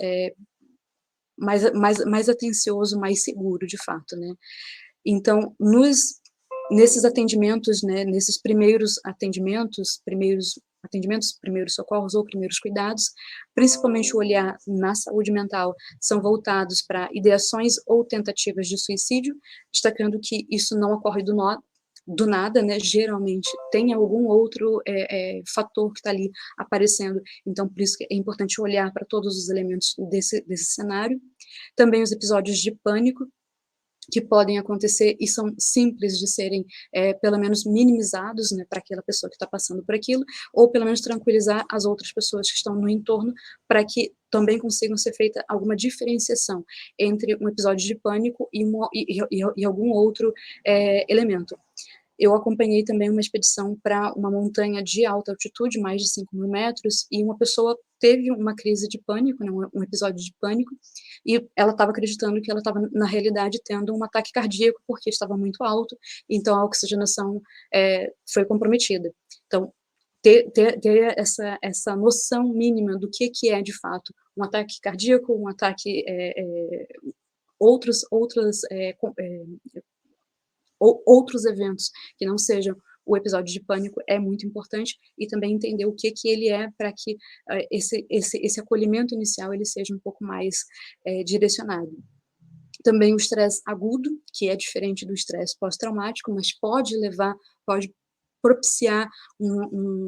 atencioso, mais seguro, de fato, né. Então, nesses atendimentos, né, nesses primeiros atendimentos, primeiros atendimentos, primeiros socorros ou primeiros cuidados, principalmente o olhar na saúde mental, são voltados para ideações ou tentativas de suicídio, destacando que isso não ocorre do nada, né? Geralmente tem algum outro fator que está ali aparecendo, então por isso que é importante olhar para todos os elementos desse cenário. Também os episódios de pânico, que podem acontecer e são simples de serem, pelo menos minimizados, né, para aquela pessoa que está passando por aquilo, ou pelo menos tranquilizar as outras pessoas que estão no entorno, para que também consigam ser feita alguma diferenciação entre um episódio de pânico e algum outro elemento. Eu acompanhei também uma expedição para uma montanha de alta altitude, mais de 5.000 metros, e uma pessoa teve uma crise de pânico, né, um episódio de pânico, e ela estava acreditando que ela estava, na realidade, tendo um ataque cardíaco, porque estava muito alto, então a oxigenação foi comprometida. Então, ter essa noção mínima do que é, de fato, um ataque cardíaco, um ataque, outros outros eventos que não sejam o episódio de pânico é muito importante, e também entender o que ele é, para que esse acolhimento inicial ele seja um pouco mais direcionado. Também o estresse agudo, que é diferente do estresse pós-traumático, mas pode propiciar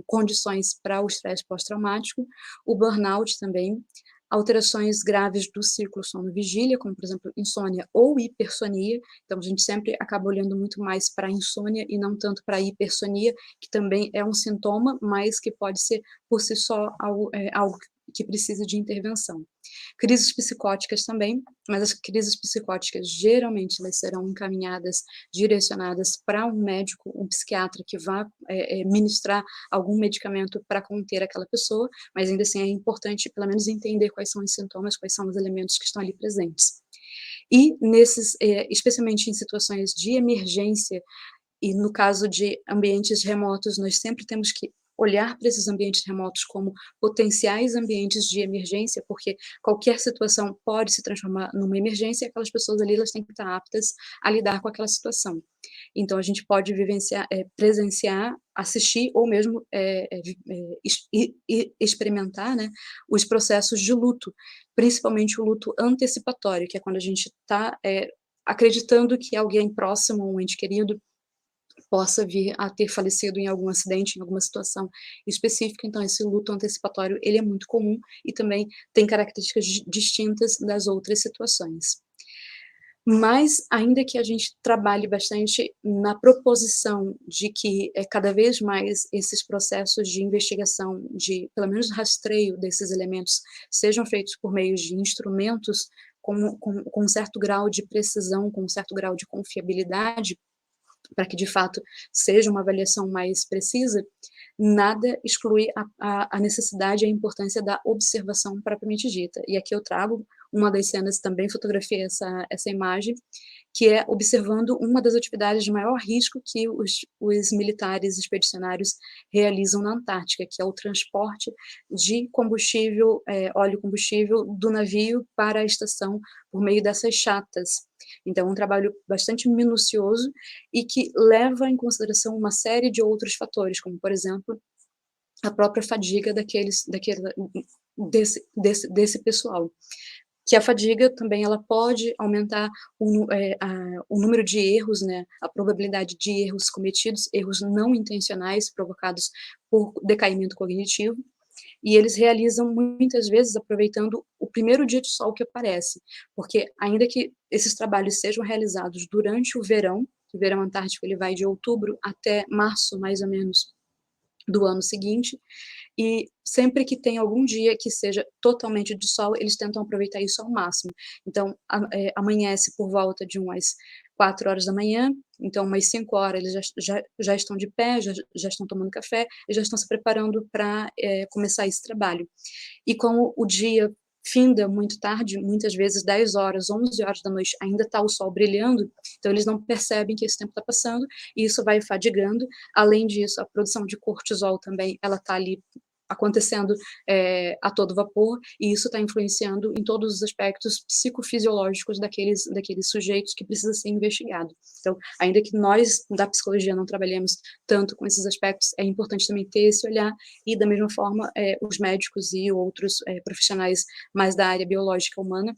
condições para o estresse pós-traumático. O burnout também, alterações graves do ciclo sono-vigília, como, por exemplo, insônia ou hipersonia. Então, a gente sempre acaba olhando muito mais para a insônia e não tanto para a hipersonia, que também é um sintoma, mas que pode ser, por si só, algo que precisa de intervenção. Crises psicóticas também, mas as crises psicóticas, geralmente, elas serão encaminhadas, direcionadas para um médico, um psiquiatra, que vá ministrar algum medicamento para conter aquela pessoa, mas ainda assim é importante, pelo menos, entender quais são os sintomas, quais são os elementos que estão ali presentes. E especialmente em situações de emergência, e no caso de ambientes remotos, nós sempre temos que olhar para esses ambientes remotos como potenciais ambientes de emergência, porque qualquer situação pode se transformar numa emergência, e aquelas pessoas ali, elas têm que estar aptas a lidar com aquela situação. Então a gente pode vivenciar, presenciar, assistir ou mesmo experimentar, né, os processos de luto, principalmente o luto antecipatório, que é quando a gente está acreditando que alguém próximo, um ente querido, possa vir a ter falecido em algum acidente, em alguma situação específica. Então esse luto antecipatório, ele é muito comum e também tem características distintas das outras situações. Mas, ainda que a gente trabalhe bastante na proposição de que cada vez mais esses processos de investigação, de pelo menos rastreio desses elementos, sejam feitos por meio de instrumentos com um certo grau de precisão, com um certo grau de confiabilidade, para que, de fato, seja uma avaliação mais precisa, nada exclui a necessidade e a importância da observação propriamente dita. E aqui eu trago uma das cenas, também fotografei essa imagem, que é observando uma das atividades de maior risco que os militares expedicionários realizam na Antártica, que é o transporte de combustível, óleo combustível, do navio para a estação por meio dessas chatas. Então, é um trabalho bastante minucioso e que leva em consideração uma série de outros fatores, como, por exemplo, a própria fadiga desse pessoal. Que a fadiga também ela pode aumentar o número de erros, né, a probabilidade de erros cometidos, erros não intencionais provocados por decaimento cognitivo, e eles realizam muitas vezes aproveitando o primeiro dia de sol que aparece, porque ainda que esses trabalhos sejam realizados durante o verão antártico ele vai de outubro até março, mais ou menos, do ano seguinte, e sempre que tem algum dia que seja totalmente de sol, eles tentam aproveitar isso ao máximo. Então, amanhece por volta de umas 4 horas da manhã, então umas 5 horas eles já estão de pé, já estão tomando café, e já estão se preparando para começar esse trabalho. E como o dia finda muito tarde, muitas vezes 10 horas, 11 horas da noite, ainda está o sol brilhando, então eles não percebem que esse tempo está passando, e isso vai fadigando. Além disso, a produção de cortisol também, ela está ali acontecendo a todo vapor, e isso está influenciando em todos os aspectos psicofisiológicos daqueles sujeitos que precisa ser investigado. Então, ainda que nós, da psicologia, não trabalhemos tanto com esses aspectos, é importante também ter esse olhar, e da mesma forma, os médicos e outros profissionais mais da área biológica humana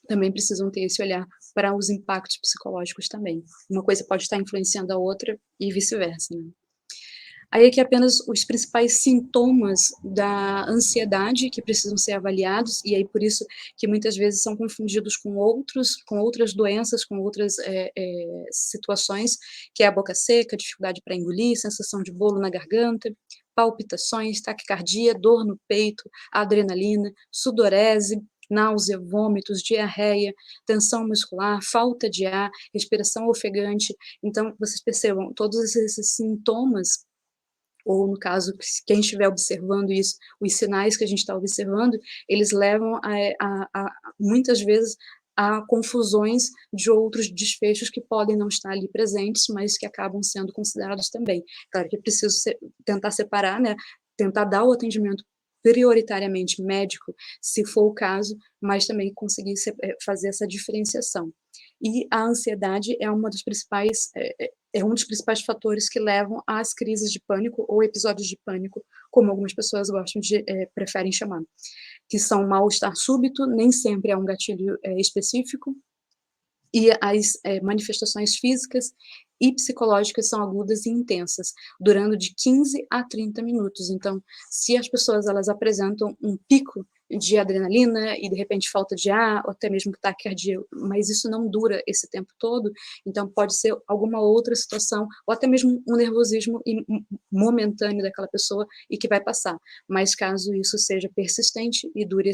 também precisam ter esse olhar para os impactos psicológicos também. Uma coisa pode estar influenciando a outra e vice-versa, né? Aí aqui apenas os principais sintomas da ansiedade que precisam ser avaliados, e aí por isso que muitas vezes são confundidos com outras doenças, com outras situações, que é a boca seca, dificuldade para engolir, sensação de bolo na garganta, palpitações, taquicardia, dor no peito, adrenalina, sudorese, náusea, vômitos, diarreia, tensão muscular, falta de ar, respiração ofegante. Então, vocês percebam, todos esses sintomas, ou no caso, quem estiver observando isso, os sinais que a gente está observando, eles levam muitas vezes a confusões de outros desfechos que podem não estar ali presentes, mas que acabam sendo considerados também. Claro que é preciso tentar separar, né, tentar dar o atendimento prioritariamente médico, se for o caso, mas também conseguir fazer essa diferenciação. E a ansiedade é uma das principais é um dos principais fatores que levam às crises de pânico ou episódios de pânico, como algumas pessoas preferem chamar, que são mal-estar súbito, nem sempre é um gatilho específico, e as manifestações físicas e psicológicas são agudas e intensas, durando de 15 a 30 minutos. Então, se as pessoas elas apresentam um pico de adrenalina e de repente falta de ar, ou até mesmo taquicardia, mas isso não dura esse tempo todo, então pode ser alguma outra situação, ou até mesmo um nervosismo momentâneo daquela pessoa e que vai passar. Mas caso isso seja persistente e dure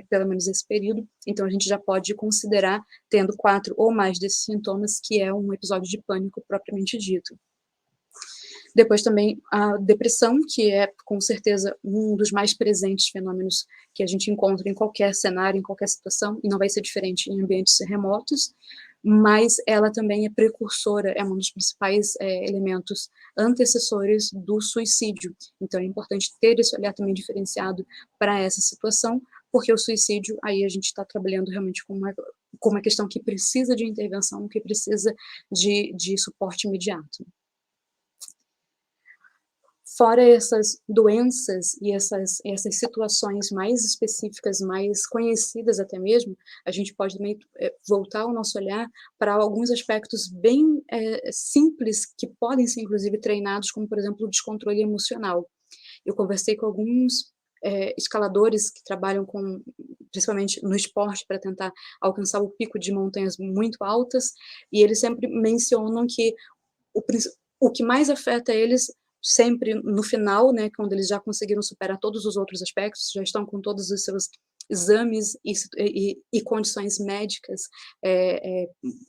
pelo menos esse período, então a gente já pode considerar, tendo 4 ou mais desses sintomas, que é um episódio de pânico propriamente dito. Depois também a depressão, que é com certeza um dos mais presentes fenômenos que a gente encontra em qualquer cenário, em qualquer situação, e não vai ser diferente em ambientes remotos, mas ela também é precursora, é um dos principais elementos antecessores do suicídio. Então é importante ter esse olhar também diferenciado para essa situação, porque o suicídio, aí a gente está trabalhando realmente com uma questão que precisa de intervenção, que precisa de suporte imediato. Fora essas doenças e essas situações mais específicas, mais conhecidas até mesmo, a gente pode também voltar o nosso olhar para alguns aspectos bem simples, que podem ser inclusive treinados, como por exemplo o descontrole emocional. Eu conversei com alguns escaladores que trabalham principalmente no esporte, para tentar alcançar o pico de montanhas muito altas, e eles sempre mencionam que o que mais afeta eles sempre no final, né, quando eles já conseguiram superar todos os outros aspectos, já estão com todos os seus exames e condições médicas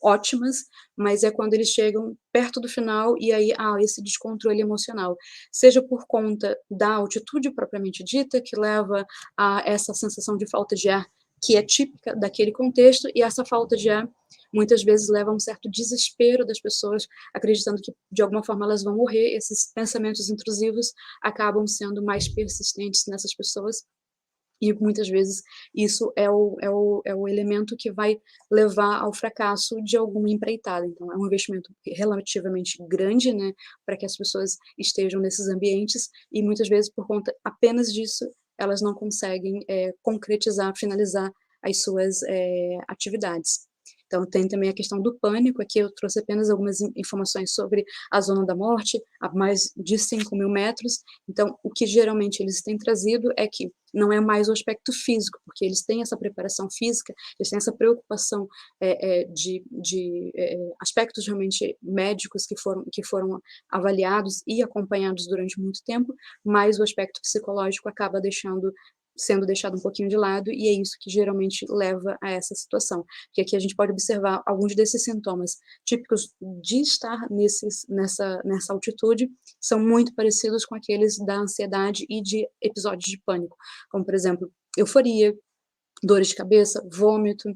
ótimas, mas é quando eles chegam perto do final e aí esse descontrole emocional, seja por conta da altitude propriamente dita, que leva a essa sensação de falta de ar, que é típica daquele contexto, e essa falta de ar muitas vezes leva a um certo desespero das pessoas, acreditando que de alguma forma elas vão morrer. Esses pensamentos intrusivos acabam sendo mais persistentes nessas pessoas, e muitas vezes isso é o elemento que vai levar ao fracasso de alguma empreitada. Então é um investimento relativamente grande, né, para que as pessoas estejam nesses ambientes, e muitas vezes por conta apenas disso elas não conseguem concretizar, finalizar as suas atividades. Então tem também a questão do pânico. Aqui eu trouxe apenas algumas informações sobre a zona da morte, a mais de 5.000 metros. Então o que geralmente eles têm trazido é que não é mais o aspecto físico, porque eles têm essa preparação física, eles têm essa preocupação de aspectos realmente médicos que foram avaliados e acompanhados durante muito tempo, mas o aspecto psicológico acaba sendo deixado um pouquinho de lado, e é isso que geralmente leva a essa situação. Que aqui a gente pode observar alguns desses sintomas típicos de estar nessa altitude, são muito parecidos com aqueles da ansiedade e de episódios de pânico, como por exemplo, euforia, dores de cabeça, vômito,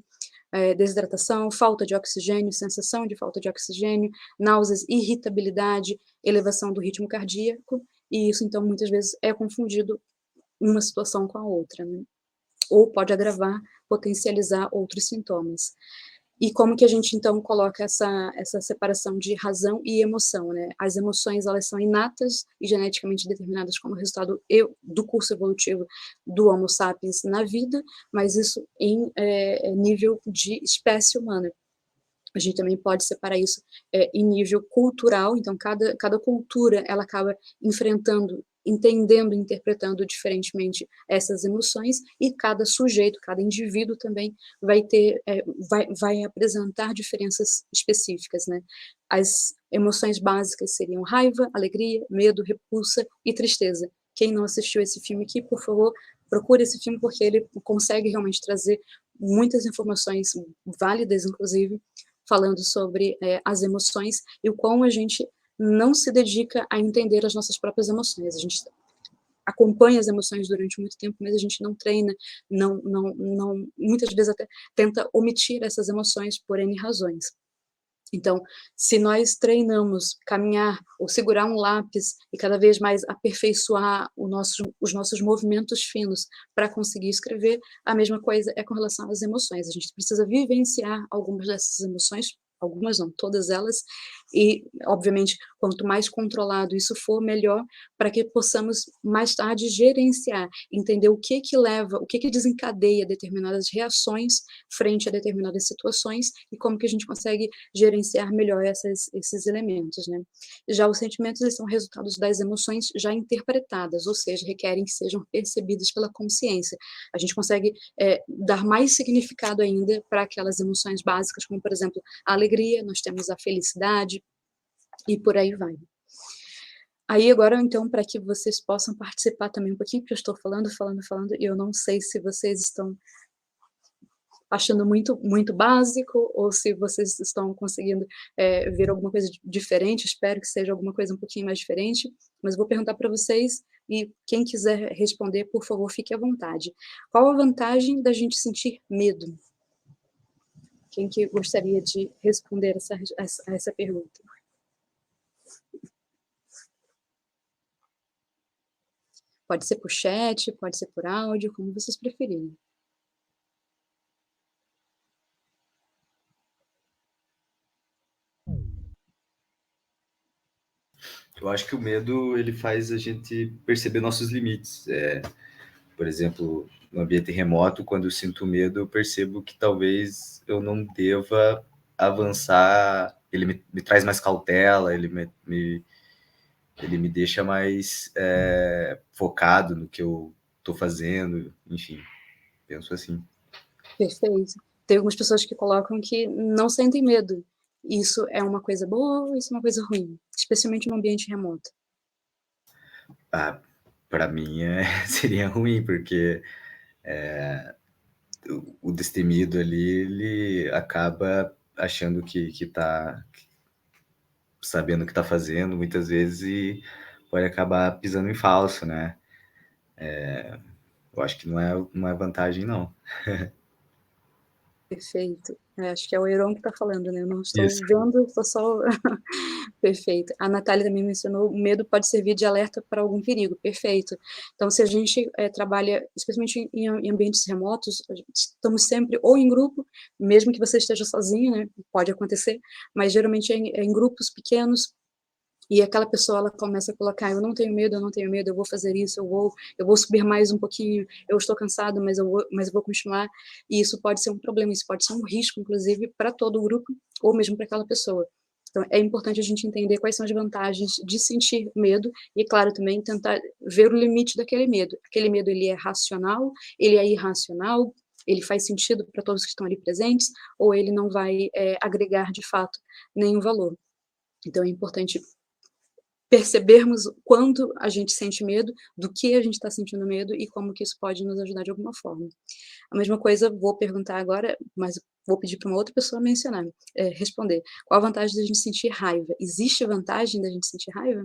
desidratação, falta de oxigênio, sensação de falta de oxigênio, náuseas, irritabilidade, elevação do ritmo cardíaco, e isso então muitas vezes é confundido uma situação com a outra, né? Ou pode agravar, potencializar outros sintomas. E como que a gente, então, coloca essa separação de razão e emoção, né? As emoções, elas são inatas e geneticamente determinadas como resultado do curso evolutivo do Homo sapiens na vida, mas isso em nível de espécie humana. A gente também pode separar isso em nível cultural, então cada cultura, ela acaba enfrentando, entendendo, interpretando diferentemente essas emoções, e cada sujeito, cada indivíduo também vai ter, vai apresentar diferenças específicas, né. As emoções básicas seriam raiva, alegria, medo, repulsa e tristeza. Quem não assistiu esse filme aqui, por favor, procure esse filme, porque ele consegue realmente trazer muitas informações válidas, inclusive, falando sobre as emoções e o quão a gente não se dedica a entender as nossas próprias emoções. A gente acompanha as emoções durante muito tempo, mas a gente não treina, muitas vezes até tenta omitir essas emoções por N razões. Então, se nós treinamos caminhar ou segurar um lápis e cada vez mais aperfeiçoar os nossos movimentos finos para conseguir escrever, a mesma coisa é com relação às emoções. A gente precisa vivenciar algumas dessas emoções, algumas não, todas elas, e, obviamente, quanto mais controlado isso for, melhor, para que possamos mais tarde gerenciar, entender o que que leva, o que que desencadeia determinadas reações frente a determinadas situações e como que a gente consegue gerenciar melhor esses elementos, né. Já os sentimentos, eles são resultados das emoções já interpretadas, ou seja, requerem que sejam percebidas pela consciência. A gente consegue, dar mais significado ainda para aquelas emoções básicas, como, por exemplo, a alegria, nós temos a felicidade, e por aí vai. Aí agora, então, para que vocês possam participar também um pouquinho, porque eu estou falando, e eu não sei se vocês estão achando muito básico, ou se vocês estão conseguindo, ver alguma coisa diferente, espero que seja alguma coisa um pouquinho mais diferente, mas vou perguntar para vocês, e quem quiser responder, por favor, fique à vontade. Qual a vantagem da gente sentir medo? Quem que gostaria de responder essa pergunta? Pode ser por chat, pode ser por áudio, como vocês preferirem. Eu acho que o medo, ele faz a gente perceber nossos limites. Por exemplo, no ambiente remoto, quando eu sinto medo, eu percebo que talvez eu não deva avançar. Ele me traz mais cautela, ele me deixa mais focado no que eu estou fazendo, enfim, penso assim. Perfeito. Tem algumas pessoas que colocam que não sentem medo. Isso é uma coisa boa ou isso é uma coisa ruim? Especialmente no ambiente remoto. Ah, para mim seria ruim, porque o destemido ali, ele acaba achando que tá sabendo o que tá fazendo muitas vezes e pode acabar pisando em falso, né. Eu acho que não é vantagem não. Perfeito. Acho que é o Heron que está falando, né, eu não estou Isso. vendo, estou só perfeito. A Natália também mencionou, o medo pode servir de alerta para algum perigo, perfeito. Então se a gente, trabalha, especialmente em ambientes remotos, a gente estamos sempre ou em grupo, mesmo que você esteja sozinho, né, pode acontecer, mas geralmente é em grupos pequenos, e aquela pessoa, ela começa a colocar: eu não tenho medo, eu vou fazer isso, eu vou subir mais um pouquinho, eu estou cansado, mas eu vou continuar", e isso pode ser um problema, isso pode ser um risco, inclusive, para todo o grupo, ou mesmo para aquela pessoa. Então é importante a gente entender quais são as vantagens de sentir medo e, claro, também tentar ver o limite daquele medo. Aquele medo, ele é racional, ele é irracional, ele faz sentido para todos que estão ali presentes, ou ele não vai, agregar de fato nenhum valor. Então é importante percebermos quando a gente sente medo, do que a gente está sentindo medo e como que isso pode nos ajudar de alguma forma. A mesma coisa, vou perguntar agora, mas vou pedir para uma outra pessoa mencionar, responder. Qual a vantagem da gente sentir raiva? Existe vantagem da gente sentir raiva?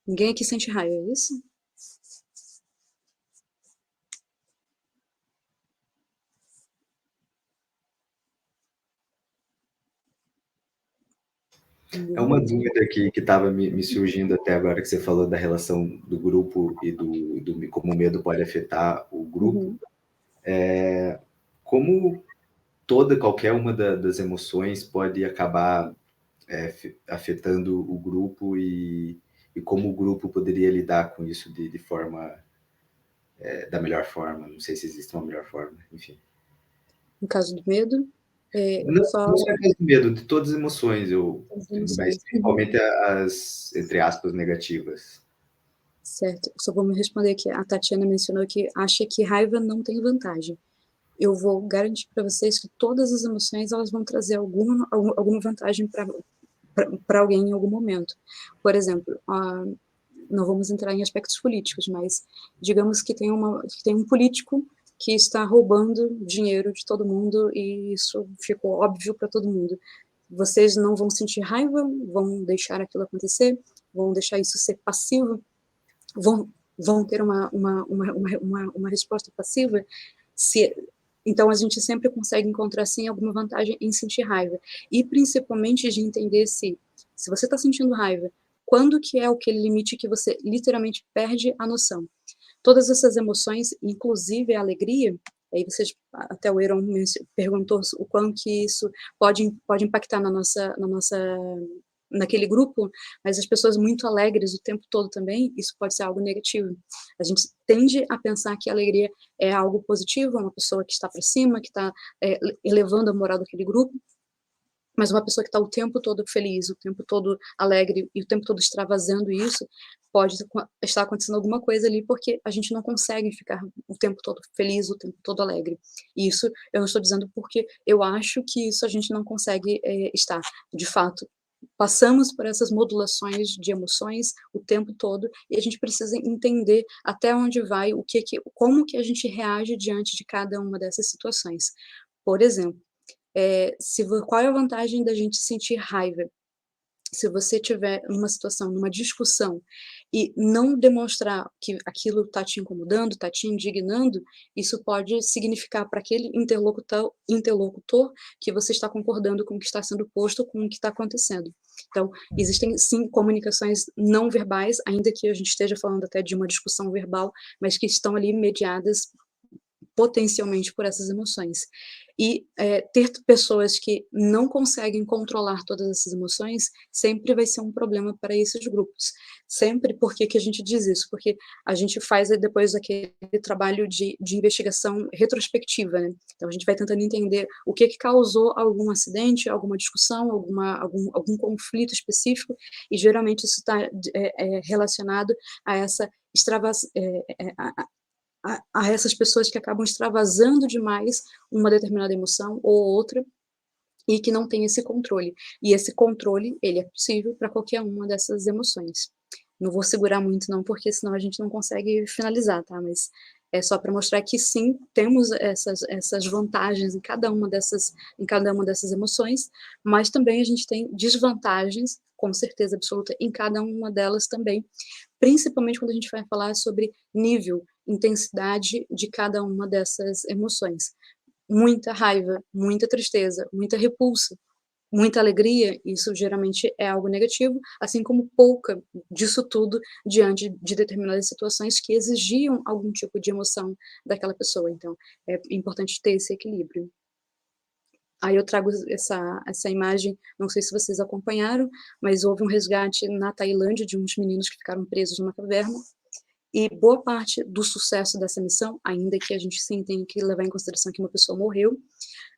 Ninguém aqui sente raiva, é isso? É uma dúvida que estava me surgindo até agora que você falou da relação do grupo e como o medo pode afetar o grupo. Uhum. Como qualquer uma das emoções pode acabar afetando o grupo e como o grupo poderia lidar com isso de forma da melhor forma. Não sei se existe uma melhor forma, enfim. No caso do medo, Não, só não só a questão do medo, de todas as emoções, as mas emoções. principalmente as, entre aspas, negativas. Certo. Só vou me responder aqui. A Tatiana mencionou que acha que raiva não tem vantagem. Eu vou garantir para vocês que todas as emoções elas vão trazer alguma vantagem para alguém em algum momento. Por exemplo, não vamos entrar em aspectos políticos, mas digamos que tem um político que está roubando dinheiro de todo mundo e isso ficou óbvio para todo mundo. Vocês não vão sentir raiva, vão deixar aquilo acontecer, vão deixar isso ser passivo, vão ter uma resposta passiva. Então, a gente sempre consegue encontrar, sim, alguma vantagem em sentir raiva. E, principalmente, de entender se você está sentindo raiva, quando que é aquele limite que você literalmente perde a noção. Todas essas emoções, inclusive a alegria, aí vocês, até o Aaron perguntou o quanto que isso pode impactar naquele grupo, mas as pessoas muito alegres o tempo todo também, isso pode ser algo negativo. A gente tende a pensar que a alegria é algo positivo, uma pessoa que está para cima, que está elevando a moral daquele grupo, mas uma pessoa que está o tempo todo feliz, o tempo todo alegre e o tempo todo extravasando isso, pode estar acontecendo alguma coisa ali, porque a gente não consegue ficar o tempo todo feliz, o tempo todo alegre. E isso eu não estou dizendo porque eu acho que isso a gente não consegue estar. De fato, passamos por essas modulações de emoções o tempo todo e a gente precisa entender até onde vai, como que a gente reage diante de cada uma dessas situações. Por exemplo, qual é a vantagem da gente sentir raiva? Se você tiver numa situação, numa discussão, e não demonstrar que aquilo está te incomodando, está te indignando, isso pode significar para aquele interlocutor que você está concordando com o que está sendo posto, com o que está acontecendo. Então, existem sim comunicações não verbais, ainda que a gente esteja falando até de uma discussão verbal, mas que estão ali mediadas potencialmente por essas emoções. E ter pessoas que não conseguem controlar todas essas emoções sempre vai ser um problema para esses grupos. Sempre. Por que a gente diz isso? Porque a gente faz depois aquele trabalho de investigação retrospectiva, né? Então a gente vai tentando entender o que causou algum acidente, alguma discussão, algum conflito específico, e geralmente isso está relacionado a essa a essas pessoas que acabam extravasando demais uma determinada emoção ou outra, e que não tem esse controle. E esse controle, ele é possível para qualquer uma dessas emoções. Não vou segurar muito não, porque senão a gente não consegue finalizar, tá? Mas é só para mostrar que sim, temos essas vantagens em cada uma dessas emoções, mas também a gente tem desvantagens, com certeza absoluta, em cada uma delas também, principalmente quando a gente vai falar sobre nível, intensidade de cada uma dessas emoções. Muita raiva, muita tristeza, muita repulsa, muita alegria, isso geralmente é algo negativo, assim como pouca disso tudo diante de determinadas situações que exigiam algum tipo de emoção daquela pessoa. Então, é importante ter esse equilíbrio. Aí eu trago essa imagem, não sei se vocês acompanharam, mas houve um resgate na Tailândia de uns meninos que ficaram presos numa caverna, e boa parte do sucesso dessa missão, ainda que a gente sim tenha que levar em consideração que uma pessoa morreu,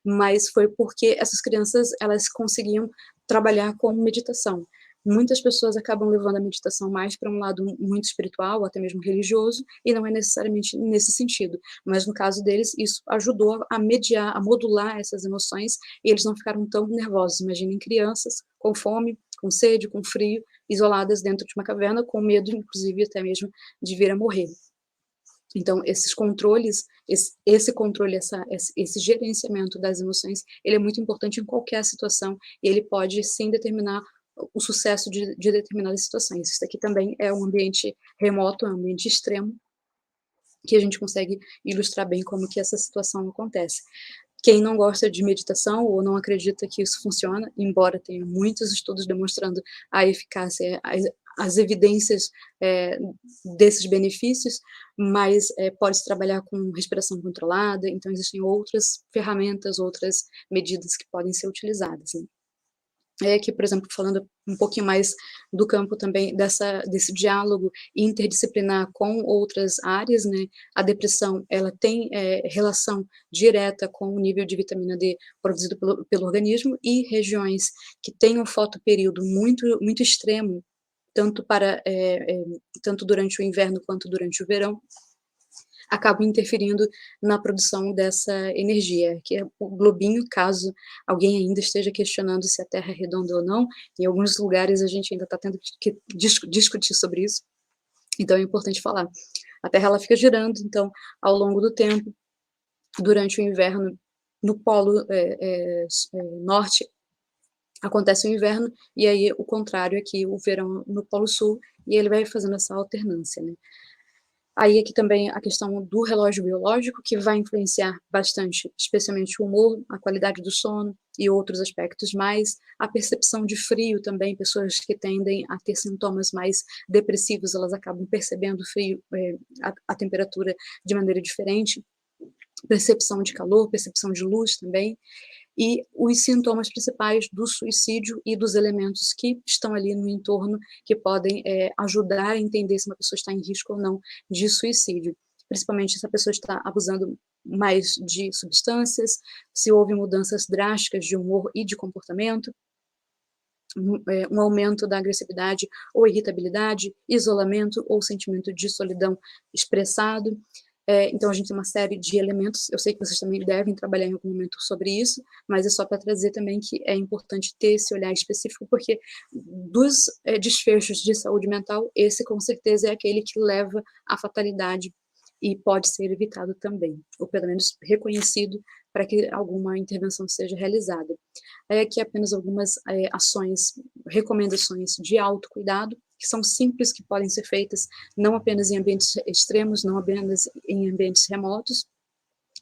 mas foi porque essas crianças, elas conseguiam trabalhar com meditação. Muitas pessoas acabam levando a meditação mais para um lado muito espiritual, ou até mesmo religioso, e não é necessariamente nesse sentido. Mas no caso deles, isso ajudou a mediar, a modular essas emoções, e eles não ficaram tão nervosos. Imaginem crianças com fome, com sede, com frio, isoladas dentro de uma caverna, com medo, inclusive, até mesmo de vir a morrer. Então, esses controles, esse controle, esse gerenciamento das emoções, ele é muito importante em qualquer situação, e ele pode, sim, determinar o sucesso de determinadas situações. Isso aqui também é um ambiente remoto, é um ambiente extremo, que a gente consegue ilustrar bem como que essa situação acontece. Quem não gosta de meditação ou não acredita que isso funciona, embora tenha muitos estudos demonstrando a eficácia, as evidências desses benefícios, mas pode-se trabalhar com respiração controlada, então existem outras ferramentas, outras medidas que podem ser utilizadas, né. Que, por exemplo, falando um pouquinho mais do campo também desse diálogo interdisciplinar com outras áreas, né, a depressão, ela tem relação direta com o nível de vitamina D produzido pelo organismo, e regiões que têm um fotoperíodo muito extremo, tanto durante o inverno quanto durante o verão, acabam interferindo na produção dessa energia, que é o globinho, caso alguém ainda esteja questionando se a Terra é redonda ou não. Em alguns lugares a gente ainda está tendo que discutir sobre isso, então é importante falar. A Terra, ela fica girando, então, ao longo do tempo, durante o inverno, no polo norte, acontece o inverno, e aí o contrário aqui, o verão no polo sul, e ele vai fazendo essa alternância, né. Aí aqui também a questão do relógio biológico, que vai influenciar bastante, especialmente o humor, a qualidade do sono e outros aspectos mais. A percepção de frio também, pessoas que tendem a ter sintomas mais depressivos, elas acabam percebendo o frio, a temperatura de maneira diferente. Percepção de calor, percepção de luz também, e os sintomas principais do suicídio e dos elementos que estão ali no entorno, que podem ajudar a entender se uma pessoa está em risco ou não de suicídio, principalmente se a pessoa está abusando mais de substâncias, se houve mudanças drásticas de humor e de comportamento, um aumento da agressividade ou irritabilidade, isolamento ou sentimento de solidão expressado. Então a gente tem uma série de elementos, eu sei que vocês também devem trabalhar em algum momento sobre isso, mas é só para trazer também que é importante ter esse olhar específico, porque dos desfechos de saúde mental, esse com certeza é aquele que leva à fatalidade e pode ser evitado também, ou pelo menos reconhecido para que alguma intervenção seja realizada. Aqui apenas algumas ações, recomendações de autocuidado, que são simples, que podem ser feitas não apenas em ambientes extremos, não apenas em ambientes remotos,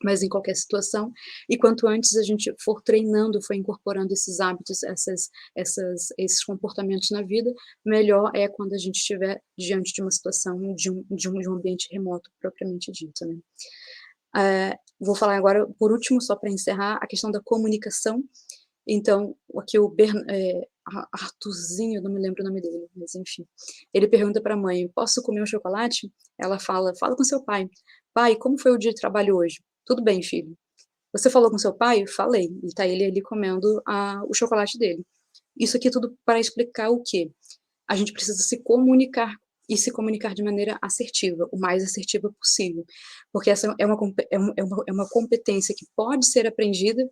mas em qualquer situação, e quanto antes a gente for treinando, for incorporando esses hábitos, esses comportamentos na vida, melhor é quando a gente estiver diante de uma situação, de um ambiente remoto, propriamente dito, né. Vou falar agora, por último, só para encerrar, a questão da comunicação. Então, aqui o Arthurzinho, eu não me lembro o nome dele, mas enfim, ele pergunta para a mãe: "Posso comer um chocolate?" Ela fala: "Fala com seu pai. Pai, como foi o dia de trabalho hoje?" "Tudo bem, filho." "Você falou com seu pai?" "Falei." E tá ele ali comendo o chocolate dele. Isso aqui tudo para explicar o quê? A gente precisa se comunicar, e se comunicar de maneira assertiva, o mais assertiva possível, porque essa é uma competência que pode ser aprendida,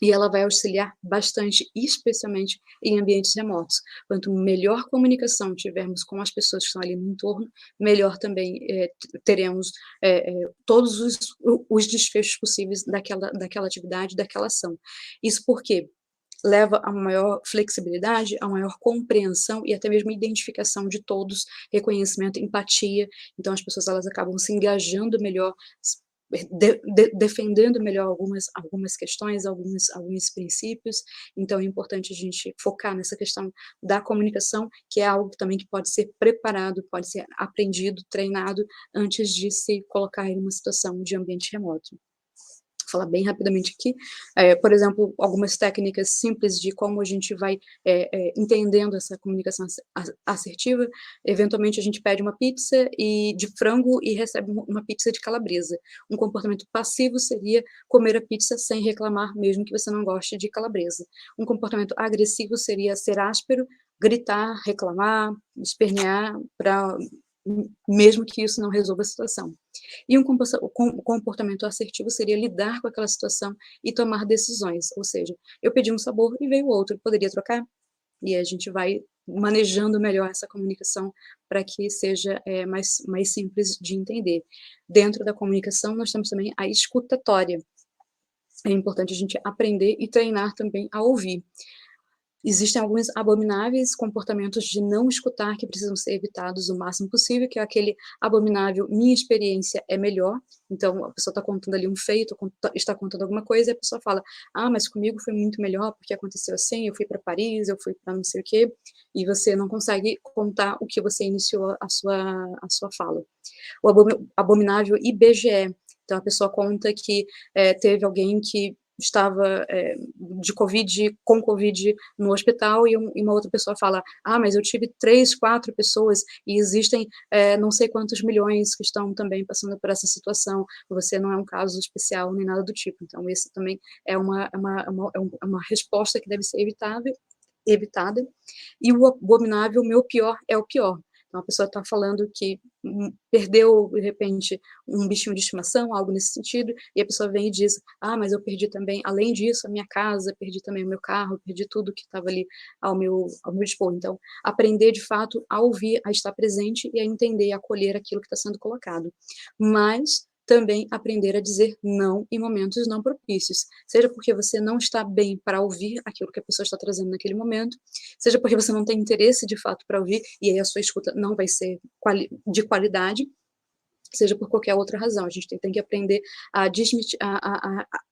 e ela vai auxiliar bastante, especialmente em ambientes remotos. Quanto melhor comunicação tivermos com as pessoas que estão ali no entorno, melhor também teremos todos os desfechos possíveis daquela atividade, daquela ação. Isso porque leva a uma maior flexibilidade, a maior compreensão e até mesmo identificação de todos, reconhecimento, empatia. Então as pessoas, elas acabam se engajando melhor, defendendo melhor algumas questões, alguns princípios. Então é importante a gente focar nessa questão da comunicação, que é algo também que pode ser preparado, pode ser aprendido, treinado, antes de se colocar em uma situação de ambiente remoto. Vou falar bem rapidamente aqui, por exemplo, algumas técnicas simples de como a gente vai entendendo essa comunicação assertiva. Eventualmente a gente pede uma pizza de frango e recebe uma pizza de calabresa. Um comportamento passivo seria comer a pizza sem reclamar, mesmo que você não goste de calabresa. Um comportamento agressivo seria ser áspero, gritar, reclamar, espernear, mesmo que isso não resolva a situação. E um comportamento assertivo seria lidar com aquela situação e tomar decisões, ou seja, eu pedi um sabor e veio outro, poderia trocar? E a gente vai manejando melhor essa comunicação para que seja mais simples de entender. Dentro da comunicação, nós temos também a escutatória. É importante a gente aprender e treinar também a ouvir. Existem alguns abomináveis comportamentos de não escutar que precisam ser evitados o máximo possível, que é aquele abominável, minha experiência é melhor. Então, a pessoa está contando ali um feito, está contando alguma coisa, e a pessoa fala, mas comigo foi muito melhor, porque aconteceu assim, eu fui para Paris, eu fui para não sei o quê, e você não consegue contar o que você iniciou a sua fala. O abominável IBGE, então a pessoa conta que teve alguém que estava com Covid no hospital e uma outra pessoa fala, mas eu tive 3, 4 pessoas e existem não sei quantos milhões que estão também passando por essa situação, você não é um caso especial nem nada do tipo. Então esse também é uma resposta que deve ser evitada. E o abominável, meu pior é o pior. Então, a pessoa está falando que perdeu, de repente, um bichinho de estimação, algo nesse sentido, e a pessoa vem e diz, mas eu perdi também, além disso, a minha casa, perdi também o meu carro, perdi tudo que estava ali ao meu dispor. Então, aprender, de fato, a ouvir, a estar presente e a entender e acolher aquilo que está sendo colocado. Mas também aprender a dizer não em momentos não propícios, seja porque você não está bem para ouvir aquilo que a pessoa está trazendo naquele momento, seja porque você não tem interesse de fato para ouvir, e aí a sua escuta não vai ser de qualidade, seja por qualquer outra razão. A gente tem que aprender a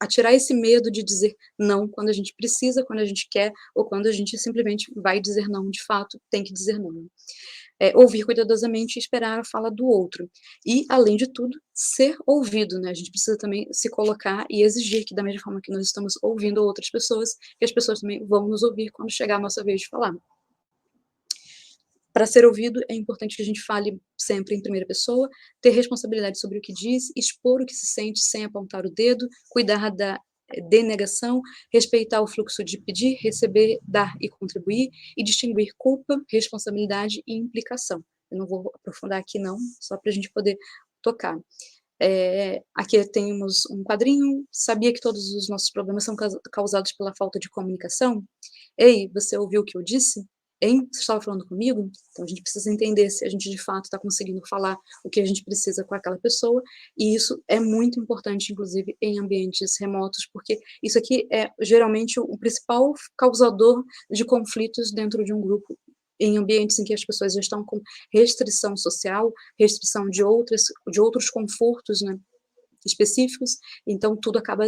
tirar esse medo de dizer não quando a gente precisa, quando a gente quer, ou quando a gente simplesmente vai dizer não, de fato, tem que dizer não. Ouvir cuidadosamente e esperar a fala do outro. E, além de tudo, ser ouvido, né? A gente precisa também se colocar e exigir que, da mesma forma que nós estamos ouvindo outras pessoas, que as pessoas também vão nos ouvir quando chegar a nossa vez de falar. Para ser ouvido, é importante que a gente fale sempre em primeira pessoa, ter responsabilidade sobre o que diz, expor o que se sente sem apontar o dedo, cuidar da denegação, respeitar o fluxo de pedir, receber, dar e contribuir, e distinguir culpa, responsabilidade e implicação. Eu não vou aprofundar aqui não, só para a gente poder tocar. Aqui temos um quadrinho, sabia que todos os nossos problemas são causados pela falta de comunicação? Ei, você ouviu o que eu disse? Hein? Você estava falando comigo? Então a gente precisa entender se a gente de fato está conseguindo falar o que a gente precisa com aquela pessoa, e isso é muito importante, inclusive, em ambientes remotos, porque isso aqui é geralmente o principal causador de conflitos dentro de um grupo, em ambientes em que as pessoas já estão com restrição social, restrição de outros confortos, né, específicos, então tudo acaba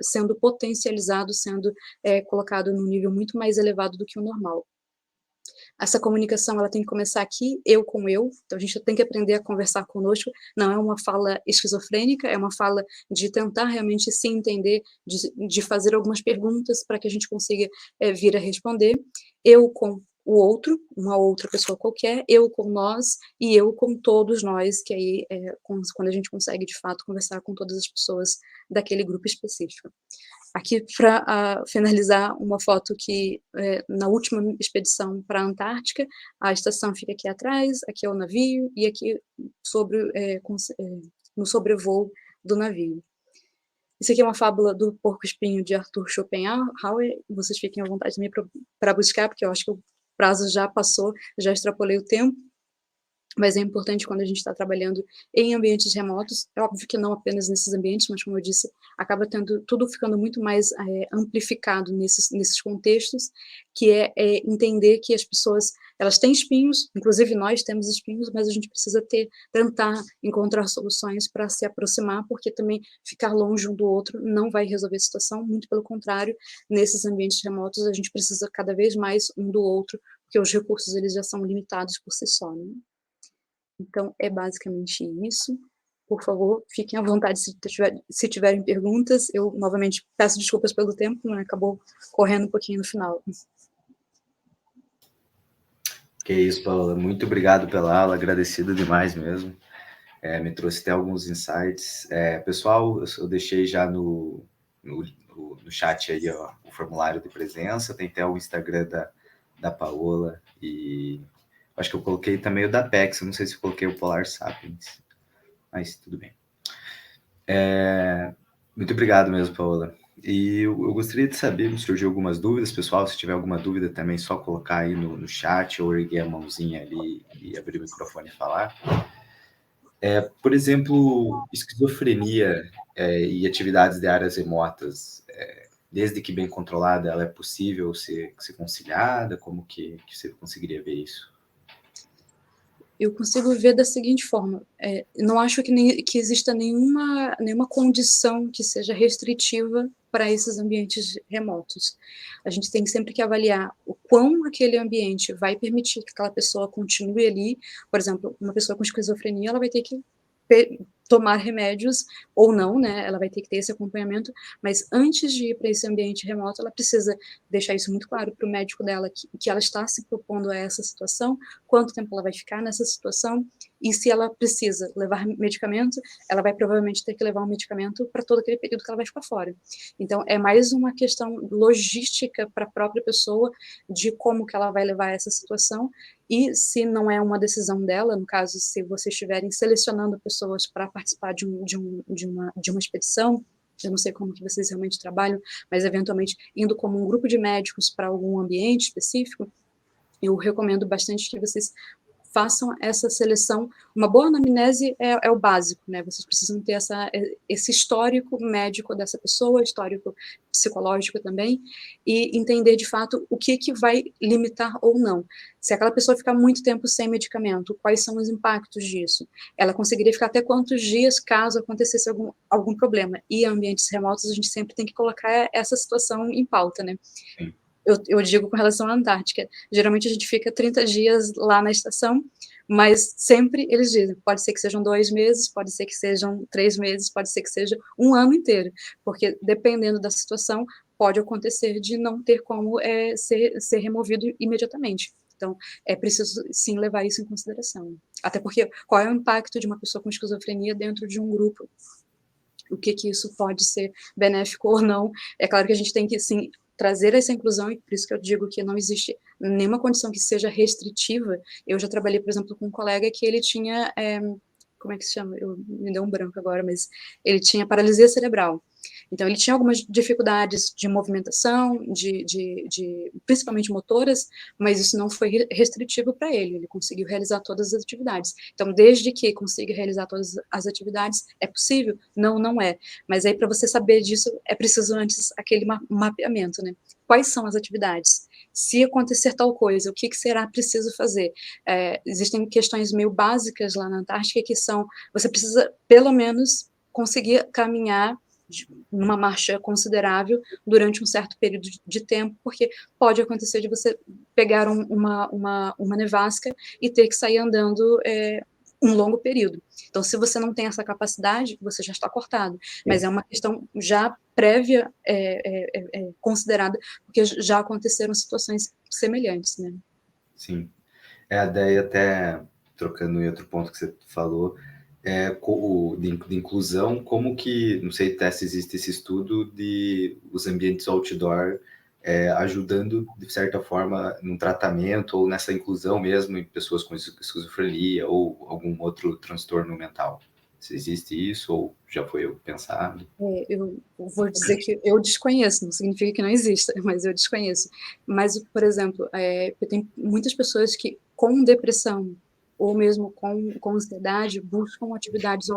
sendo potencializado, sendo colocado num nível muito mais elevado do que o normal. Essa comunicação, ela tem que começar aqui, eu com eu, então a gente tem que aprender a conversar conosco, não é uma fala esquizofrênica, é uma fala de tentar realmente se entender, de fazer algumas perguntas para que a gente consiga vir a responder, eu com o outro, uma outra pessoa qualquer, eu com nós e eu com todos nós, que aí quando a gente consegue de fato conversar com todas as pessoas daquele grupo específico. Aqui, para finalizar, uma foto que, na última expedição para a Antártica, a estação fica aqui atrás, aqui é o navio, e aqui no sobrevoo do navio. Isso aqui é uma fábula do Porco-Espinho de Arthur Schopenhauer, vocês fiquem à vontade também para buscar, porque eu acho que o prazo já passou, já extrapolei o tempo, mas é importante quando a gente está trabalhando em ambientes remotos, é óbvio que não apenas nesses ambientes, mas como eu disse, acaba tudo ficando muito mais amplificado nesses contextos, que é entender que as pessoas, elas têm espinhos, inclusive nós temos espinhos, mas a gente precisa tentar encontrar soluções para se aproximar, porque também ficar longe um do outro não vai resolver a situação, muito pelo contrário, nesses ambientes remotos a gente precisa cada vez mais um do outro, porque os recursos eles já são limitados por si só, né? Então, é basicamente isso. Por favor, fiquem à vontade se tiverem perguntas. Eu, novamente, peço desculpas pelo tempo, né? Acabou correndo um pouquinho no final. Que isso, Paola. Muito obrigado pela aula, agradecido demais mesmo. Me trouxe até alguns insights. Pessoal, eu deixei já no chat aí, ó, o formulário de presença, tem até o Instagram da Paola, e acho que eu coloquei também o da PEX, eu não sei se eu coloquei o Polar Sapiens, mas tudo bem. Muito obrigado mesmo, Paola. E eu gostaria de saber, me surgiu algumas dúvidas, pessoal, se tiver alguma dúvida também, só colocar aí no chat ou erguer a mãozinha ali e abrir o microfone e falar. Por exemplo, esquizofrenia e atividades de áreas remotas, desde que bem controlada, ela é possível ser conciliada? Como que você conseguiria ver isso? Eu consigo ver da seguinte forma, não acho que exista nenhuma condição que seja restritiva para esses ambientes remotos. A gente tem sempre que avaliar o quão aquele ambiente vai permitir que aquela pessoa continue ali. Por exemplo, uma pessoa com esquizofrenia, ela vai ter que tomar remédios ou não, né? Ela vai ter que ter esse acompanhamento, mas antes de ir para esse ambiente remoto, ela precisa deixar isso muito claro para o médico dela, que ela está se propondo a essa situação, quanto tempo ela vai ficar nessa situação, e se ela precisa levar medicamento, ela vai provavelmente ter que levar um medicamento para todo aquele período que ela vai ficar fora. Então, é mais uma questão logística para a própria pessoa, de como que ela vai levar essa situação, e se não é uma decisão dela, no caso, se vocês estiverem selecionando pessoas para participar de uma expedição, eu não sei como que vocês realmente trabalham, mas eventualmente indo como um grupo de médicos para algum ambiente específico, eu recomendo bastante que vocês façam essa seleção. Uma boa anamnese é o básico, né? Vocês precisam ter esse histórico médico dessa pessoa, histórico psicológico também, e entender de fato o que vai limitar ou não. Se aquela pessoa ficar muito tempo sem medicamento, quais são os impactos disso? Ela conseguiria ficar até quantos dias caso acontecesse algum problema? E em ambientes remotos, a gente sempre tem que colocar essa situação em pauta, né? Sim. Eu digo com relação à Antártica, geralmente a gente fica 30 dias lá na estação, mas sempre eles dizem, pode ser que sejam 2 meses, pode ser que sejam 3 meses, pode ser que seja um ano inteiro, porque dependendo da situação, pode acontecer de não ter como ser removido imediatamente. Então, é preciso sim levar isso em consideração. Até porque, qual é o impacto de uma pessoa com esquizofrenia dentro de um grupo? O que isso pode ser benéfico ou não? É claro que a gente tem que, sim, trazer essa inclusão, e por isso que eu digo que não existe nenhuma condição que seja restritiva. Eu já trabalhei, por exemplo, com um colega que ele tinha, como é que se chama? Me deu um branco agora, mas ele tinha paralisia cerebral. Então, ele tinha algumas dificuldades de movimentação, principalmente motoras, mas isso não foi restritivo para ele, ele conseguiu realizar todas as atividades. Então, desde que consiga realizar todas as atividades, é possível? Não, não é. Mas aí, para você saber disso, é preciso antes aquele mapeamento, né? Quais são as atividades? Se acontecer tal coisa, o que será preciso fazer? Existem questões meio básicas lá na Antártica que são, você precisa, pelo menos, conseguir caminhar numa marcha considerável durante um certo período de tempo, porque pode acontecer de você pegar uma nevasca e ter que sair andando um longo período. Então, se você não tem essa capacidade, você já está cortado. Mas é uma questão já prévia, considerada, porque já aconteceram situações semelhantes, né? Sim. Daí até trocando em outro ponto que você falou, de inclusão, como que, não sei até se existe esse estudo de os ambientes outdoor ajudando, de certa forma, no tratamento ou nessa inclusão mesmo em pessoas com esquizofrenia ou algum outro transtorno mental. Se existe isso ou já foi pensado? Eu vou dizer que eu desconheço, não significa que não exista, mas eu desconheço. Mas, por exemplo, tem muitas pessoas que, com depressão ou mesmo com ansiedade, buscam atividades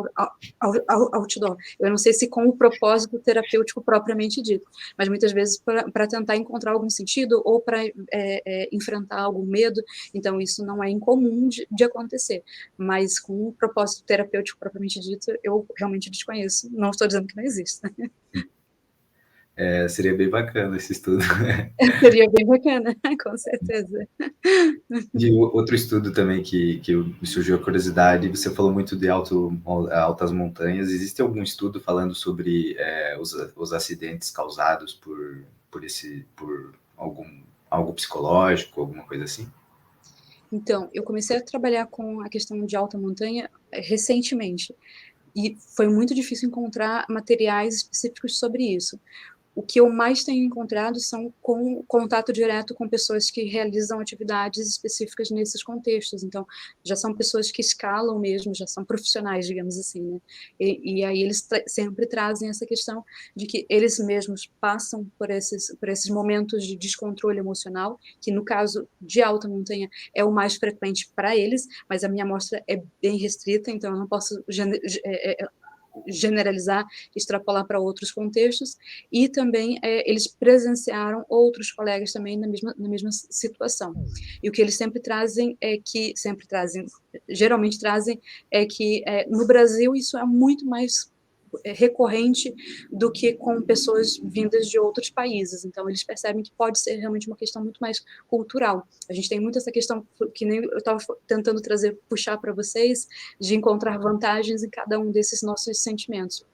outdoor. Eu não sei se com o propósito terapêutico propriamente dito, mas muitas vezes para tentar encontrar algum sentido ou para enfrentar algum medo. Então, isso não é incomum de acontecer, mas com o propósito terapêutico propriamente dito, eu realmente desconheço. Não estou dizendo que não existe. Seria bem bacana esse estudo. Seria bem bacana, com certeza. De outro estudo também que me surgiu a curiosidade, você falou muito de altas montanhas. Existe algum estudo falando sobre os acidentes causados por algo psicológico, alguma coisa assim? Então, eu comecei a trabalhar com a questão de alta montanha recentemente, e foi muito difícil encontrar materiais específicos sobre isso. O que eu mais tenho encontrado são com contato direto com pessoas que realizam atividades específicas nesses contextos. Então, já são pessoas que escalam mesmo, já são profissionais, digamos assim, né? E aí eles sempre trazem essa questão de que eles mesmos passam por esses momentos de descontrole emocional, que no caso de alta montanha é o mais frequente para eles, mas a minha amostra é bem restrita, então eu não posso generalizar, extrapolar para outros contextos, e também eles presenciaram outros colegas também na mesma situação. E o que eles geralmente trazem, é que no Brasil isso é muito mais recorrente do que com pessoas vindas de outros países. Então, eles percebem que pode ser realmente uma questão muito mais cultural. A gente tem muito essa questão, que nem eu estava tentando puxar para vocês, de encontrar vantagens em cada um desses nossos sentimentos.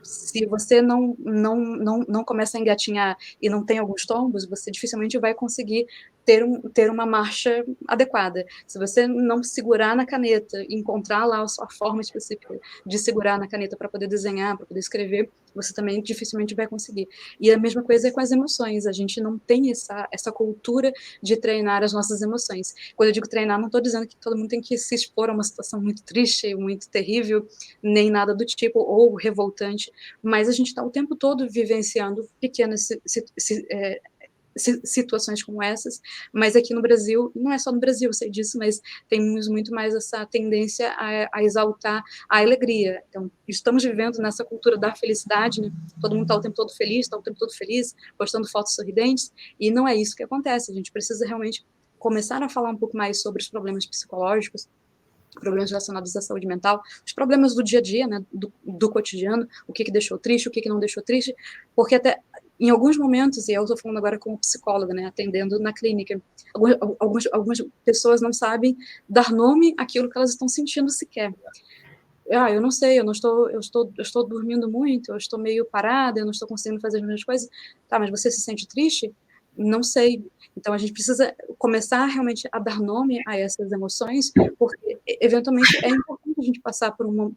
Se você não começa a engatinhar e não tem alguns tombos, você dificilmente vai conseguir ter uma marcha adequada. Se você não segurar na caneta, encontrar lá a sua forma específica de segurar na caneta para poder desenhar, para poder escrever, você também dificilmente vai conseguir. E a mesma coisa é com as emoções. A gente não tem essa cultura de treinar as nossas emoções. Quando eu digo treinar, não estou dizendo que todo mundo tem que se expor a uma situação muito triste, muito terrível, nem nada do tipo, ou revoltante, mas a gente está o tempo todo vivenciando pequenas situações como essas, mas aqui no Brasil, não é só no Brasil, eu sei disso, mas temos muito mais essa tendência a exaltar a alegria. Então, estamos vivendo nessa cultura da felicidade, né? Todo mundo está o tempo todo feliz, está o tempo todo feliz, postando fotos sorridentes, e não é isso que acontece. A gente precisa realmente começar a falar um pouco mais sobre os problemas psicológicos, problemas relacionados à saúde mental, os problemas do dia a dia, né, do cotidiano, o que deixou triste, o que não deixou triste, porque até em alguns momentos, e eu estou falando agora como psicóloga, né, atendendo na clínica, algumas pessoas não sabem dar nome àquilo que elas estão sentindo sequer. Eu não sei, eu estou dormindo muito, eu estou meio parada, eu não estou conseguindo fazer as mesmas coisas. Tá, mas você se sente triste? Não sei. Então, a gente precisa começar realmente a dar nome a essas emoções, porque, eventualmente, é importante a gente passar por um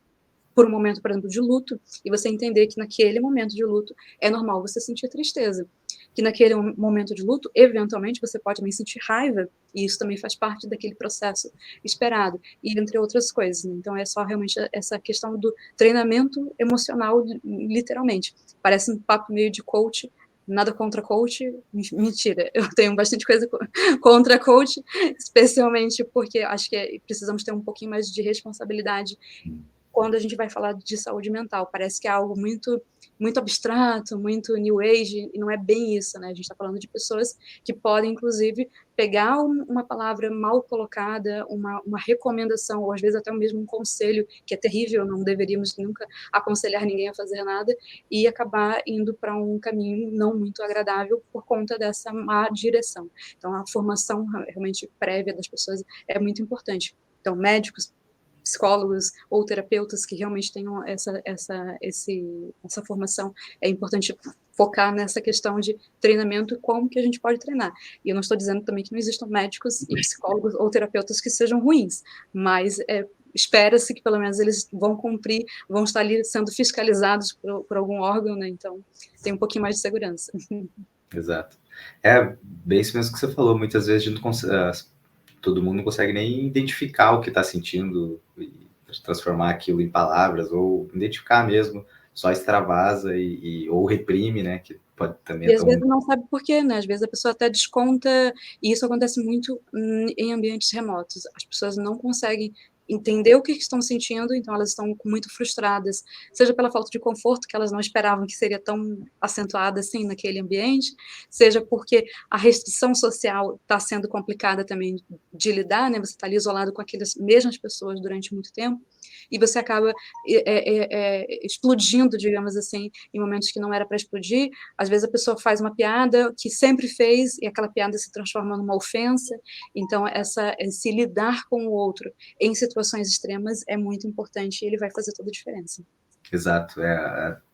momento, por exemplo, de luto, e você entender que naquele momento de luto é normal você sentir tristeza. Que naquele momento de luto, eventualmente, você pode também sentir raiva, e isso também faz parte daquele processo esperado, e entre outras coisas. Então, é só realmente essa questão do treinamento emocional, literalmente. Parece um papo meio de coach, nada contra coach, mentira, eu tenho bastante coisa contra coach, especialmente porque acho que precisamos ter um pouquinho mais de responsabilidade quando a gente vai falar de saúde mental. Parece que é algo muito, muito abstrato, muito new age, e não é bem isso, né? A gente está falando de pessoas que podem, inclusive, pegar uma palavra mal colocada, uma recomendação, ou às vezes até mesmo um conselho, que é terrível, não deveríamos nunca aconselhar ninguém a fazer nada, e acabar indo para um caminho não muito agradável por conta dessa má direção. Então, a formação realmente prévia das pessoas é muito importante. Então, médicos, psicólogos ou terapeutas que realmente tenham essa formação, é importante focar nessa questão de treinamento e como que a gente pode treinar. E eu não estou dizendo também que não existam médicos e psicólogos ou terapeutas que sejam ruins, mas espera-se que pelo menos eles vão cumprir, vão estar ali sendo fiscalizados por algum órgão, né? Então tem um pouquinho mais de segurança. Exato. É bem isso mesmo que você falou, muitas vezes a gente não consegue, todo mundo não consegue nem identificar o que está sentindo e transformar aquilo em palavras, ou identificar mesmo, só extravasa ou reprime, né? Que pode também E às vezes não sabe por quê, né? Às vezes a pessoa até desconta, e isso acontece muito em ambientes remotos. As pessoas não conseguem entender o que estão sentindo, então elas estão muito frustradas, seja pela falta de conforto, que elas não esperavam que seria tão acentuada assim naquele ambiente, seja porque a restrição social está sendo complicada também de lidar, né? Você está ali isolado com aquelas mesmas pessoas durante muito tempo, e você acaba explodindo, digamos assim, em momentos que não era para explodir. Às vezes a pessoa faz uma piada que sempre fez, e aquela piada se transforma numa ofensa. Então, esse lidar com o outro em situações extremas é muito importante, e ele vai fazer toda a diferença. Exato,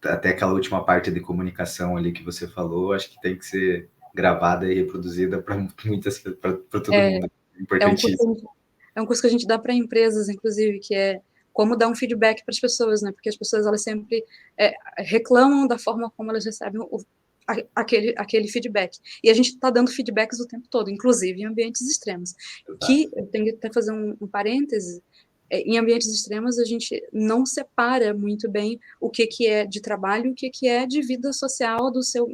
até aquela última parte de comunicação ali que você falou, acho que tem que ser gravada e reproduzida para todo mundo. Importantíssimo. É um curso que a gente dá para empresas, inclusive, que é como dar um feedback para as pessoas, né? Porque as pessoas, elas sempre reclamam da forma como elas recebem aquele feedback. E a gente está dando feedbacks o tempo todo, inclusive em ambientes extremos. Exato. Que eu tenho que até fazer um parêntese, em ambientes extremos, a gente não separa muito bem o que é de trabalho e o que é de vida social do seu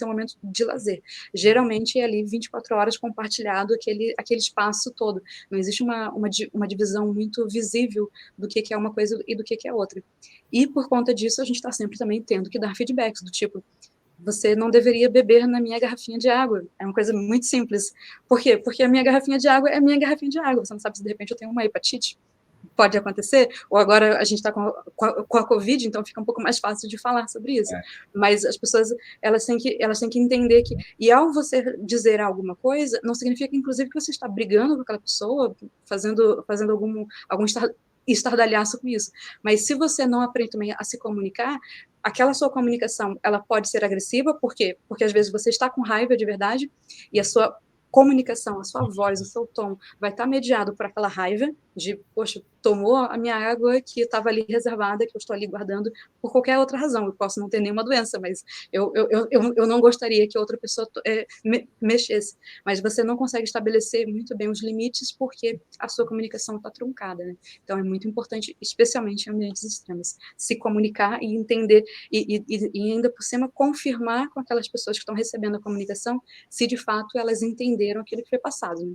momento de lazer. Geralmente é ali 24 horas compartilhado aquele espaço todo. Não existe uma divisão muito visível do que é uma coisa e do que é outra. E por conta disso, a gente está sempre também tendo que dar feedbacks do tipo, você não deveria beber na minha garrafinha de água. É uma coisa muito simples. Por quê? Porque a minha garrafinha de água é a minha garrafinha de água. Você não sabe se de repente eu tenho uma hepatite. Pode acontecer, ou agora a gente está com a Covid, então fica um pouco mais fácil de falar sobre isso. Mas as pessoas, elas têm que entender que, e ao você dizer alguma coisa, não significa, inclusive, que você está brigando com aquela pessoa, fazendo algum estardalhaço com isso. Mas se você não aprende também a se comunicar, aquela sua comunicação, ela pode ser agressiva, por quê? Porque às vezes você está com raiva de verdade, e a sua comunicação, a sua voz, o seu tom vai estar mediado por aquela raiva de, poxa, tomou a minha água que estava ali reservada, que eu estou ali guardando por qualquer outra razão. Eu posso não ter nenhuma doença, mas eu não gostaria que outra pessoa mexesse. Mas você não consegue estabelecer muito bem os limites porque a sua comunicação está truncada, né? Então é muito importante, especialmente em ambientes extremos, se comunicar e entender e ainda por cima confirmar com aquelas pessoas que estão recebendo a comunicação se de fato elas entenderam aquilo que foi passado, né?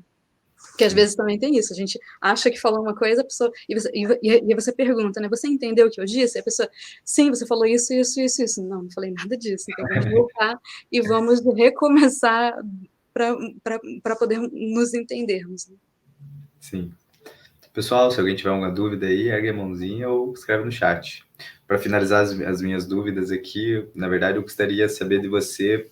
Porque às vezes também tem isso, a gente acha que falou uma coisa, a pessoa, e você pergunta, né, você entendeu o que eu disse? E a pessoa, sim, você falou isso, isso, isso, isso. Não, não falei nada disso, então vamos voltar e vamos recomeçar para poder nos entendermos. Né? Sim. Pessoal, se alguém tiver alguma dúvida aí, ergue a mãozinha ou escreve no chat. Para finalizar as minhas dúvidas aqui, na verdade, eu gostaria de saber de você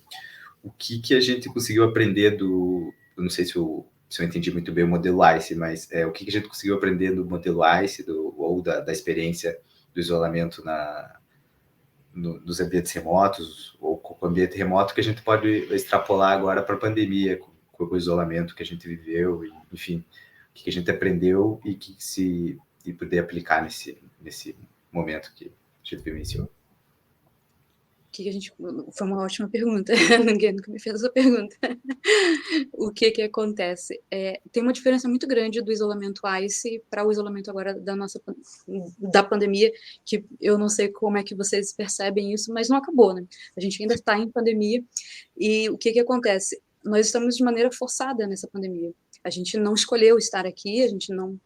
o que a gente conseguiu aprender do... Eu não sei se eu entendi muito bem o modelo ICE, mas o que a gente conseguiu aprender do modelo ICE ou da experiência do isolamento nos ambientes remotos, ou com o ambiente remoto, que a gente pode extrapolar agora para a pandemia, com o isolamento que a gente viveu, e, enfim, o que a gente aprendeu e poder aplicar nesse momento que a gente vivenciou. Foi uma ótima pergunta, ninguém nunca me fez essa pergunta. O que acontece? Tem uma diferença muito grande do isolamento ICE para o isolamento agora da pandemia, que eu não sei como é que vocês percebem isso, mas não acabou, né? A gente ainda está em pandemia, e o que acontece? Nós estamos de maneira forçada nessa pandemia. A gente não escolheu estar aqui, a gente não...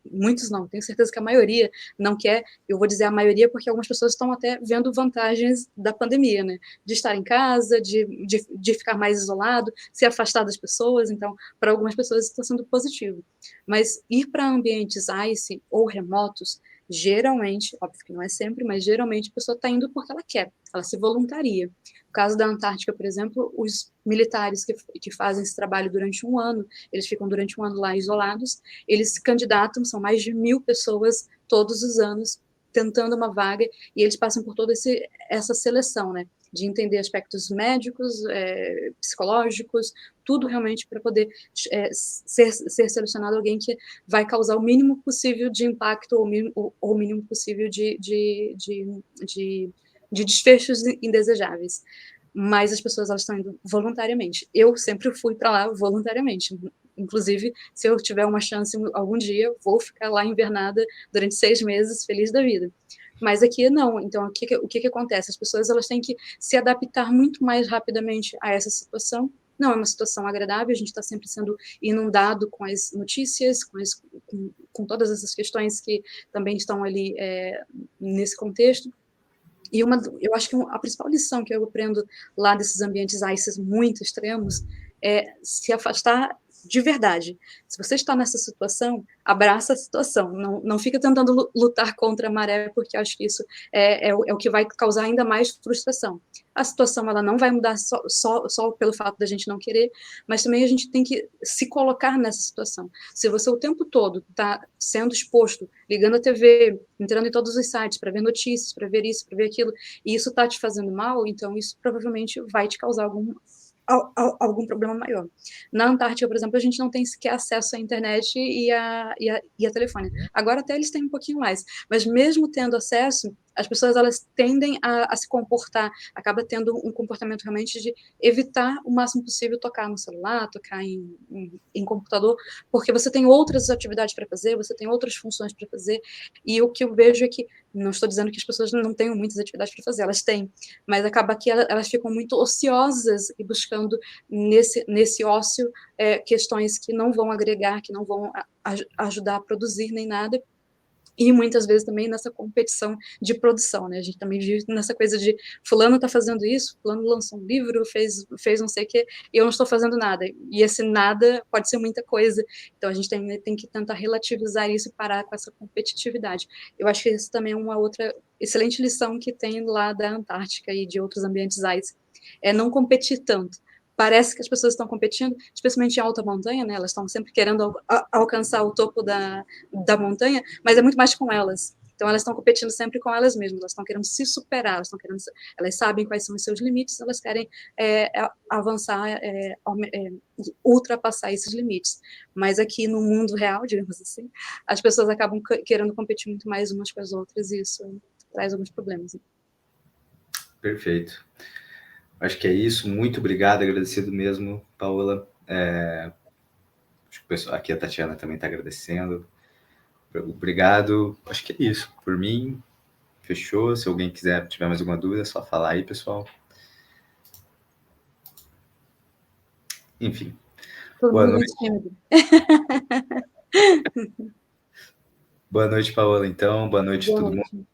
Muitos não, tenho certeza que a maioria não quer, eu vou dizer a maioria porque algumas pessoas estão até vendo vantagens da pandemia, né? De estar em casa, de ficar mais isolado, se afastar das pessoas, então, para algumas pessoas está sendo positivo. Mas ir para ambientes ICE ou remotos, geralmente, óbvio que não é sempre, mas geralmente a pessoa está indo porque ela quer, ela se voluntaria. No caso da Antártica, por exemplo, os militares que fazem esse trabalho durante um ano, eles ficam durante um ano lá isolados, eles se candidatam, são mais de 1.000 pessoas todos os anos tentando uma vaga, e eles passam por toda essa seleção, né, de entender aspectos médicos, psicológicos, tudo realmente para poder ser selecionado alguém que vai causar o mínimo possível de impacto ou o mínimo possível de desfechos indesejáveis. Mas as pessoas elas estão indo voluntariamente. Eu sempre fui para lá voluntariamente. Inclusive, se eu tiver uma chance algum dia, vou ficar lá invernada durante 6 meses, feliz da vida. Mas aqui não. Então, o que acontece? As pessoas elas têm que se adaptar muito mais rapidamente a essa situação. Não é uma situação agradável, a gente está sempre sendo inundado com as notícias, com todas essas questões que também estão ali nesse contexto. E eu acho que a principal lição que eu aprendo lá desses ambientes ICES muito extremos é se afastar de verdade. Se você está nessa situação, abraça a situação, não fica tentando lutar contra a maré, porque acho que isso é o que vai causar ainda mais frustração. A situação ela não vai mudar só pelo fato da gente não querer, mas também a gente tem que se colocar nessa situação. Se você o tempo todo está sendo exposto, ligando a TV, entrando em todos os sites para ver notícias, para ver isso, para ver aquilo, e isso está te fazendo mal, então isso provavelmente vai te causar algum problema maior. Na Antártica, por exemplo, a gente não tem sequer acesso à internet e a telefone. Agora até eles têm um pouquinho mais, mas mesmo tendo acesso, as pessoas elas tendem a se comportar, acaba tendo um comportamento realmente de evitar o máximo possível tocar no celular, tocar em computador, porque você tem outras atividades para fazer, você tem outras funções para fazer, e o que eu vejo é que, não estou dizendo que as pessoas não tenham muitas atividades para fazer, elas têm, mas acaba que elas ficam muito ociosas e buscando nesse ócio questões que não vão agregar, que não vão ajudar a produzir nem nada, e muitas vezes também nessa competição de produção, né? A gente também vive nessa coisa de fulano está fazendo isso, fulano lançou um livro, fez não sei o quê, e eu não estou fazendo nada. E esse nada pode ser muita coisa. Então a gente tem que tentar relativizar isso e parar com essa competitividade. Eu acho que isso também é uma outra excelente lição que tem lá da Antártica e de outros ambientes ice, é não competir tanto. Parece que as pessoas estão competindo, especialmente em alta montanha, né? Elas estão sempre querendo alcançar o topo da montanha, mas é muito mais com elas. Então elas estão competindo sempre com elas mesmas, elas estão querendo se superar, elas sabem quais são os seus limites, elas querem avançar, ultrapassar esses limites. Mas aqui no mundo real, digamos assim, as pessoas acabam querendo competir muito mais umas com as outras, e isso traz alguns problemas. Perfeito. Acho que é isso. Muito obrigado, agradecido mesmo, Paola. Acho que o pessoal, aqui a Tatiana também está agradecendo. Obrigado. Acho que é isso. Por mim, fechou. Se alguém tiver mais alguma dúvida, é só falar aí, pessoal. Enfim. Boa noite. Boa noite, Paola, então. Boa noite a todo mundo.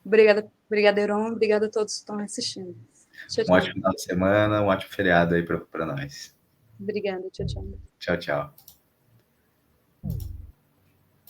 Obrigada, Heron. Obrigada a todos que estão assistindo. Tchau, tchau. Um ótimo final de semana, um ótimo feriado aí para nós. Obrigada. Tchau, tchau. Tchau, tchau.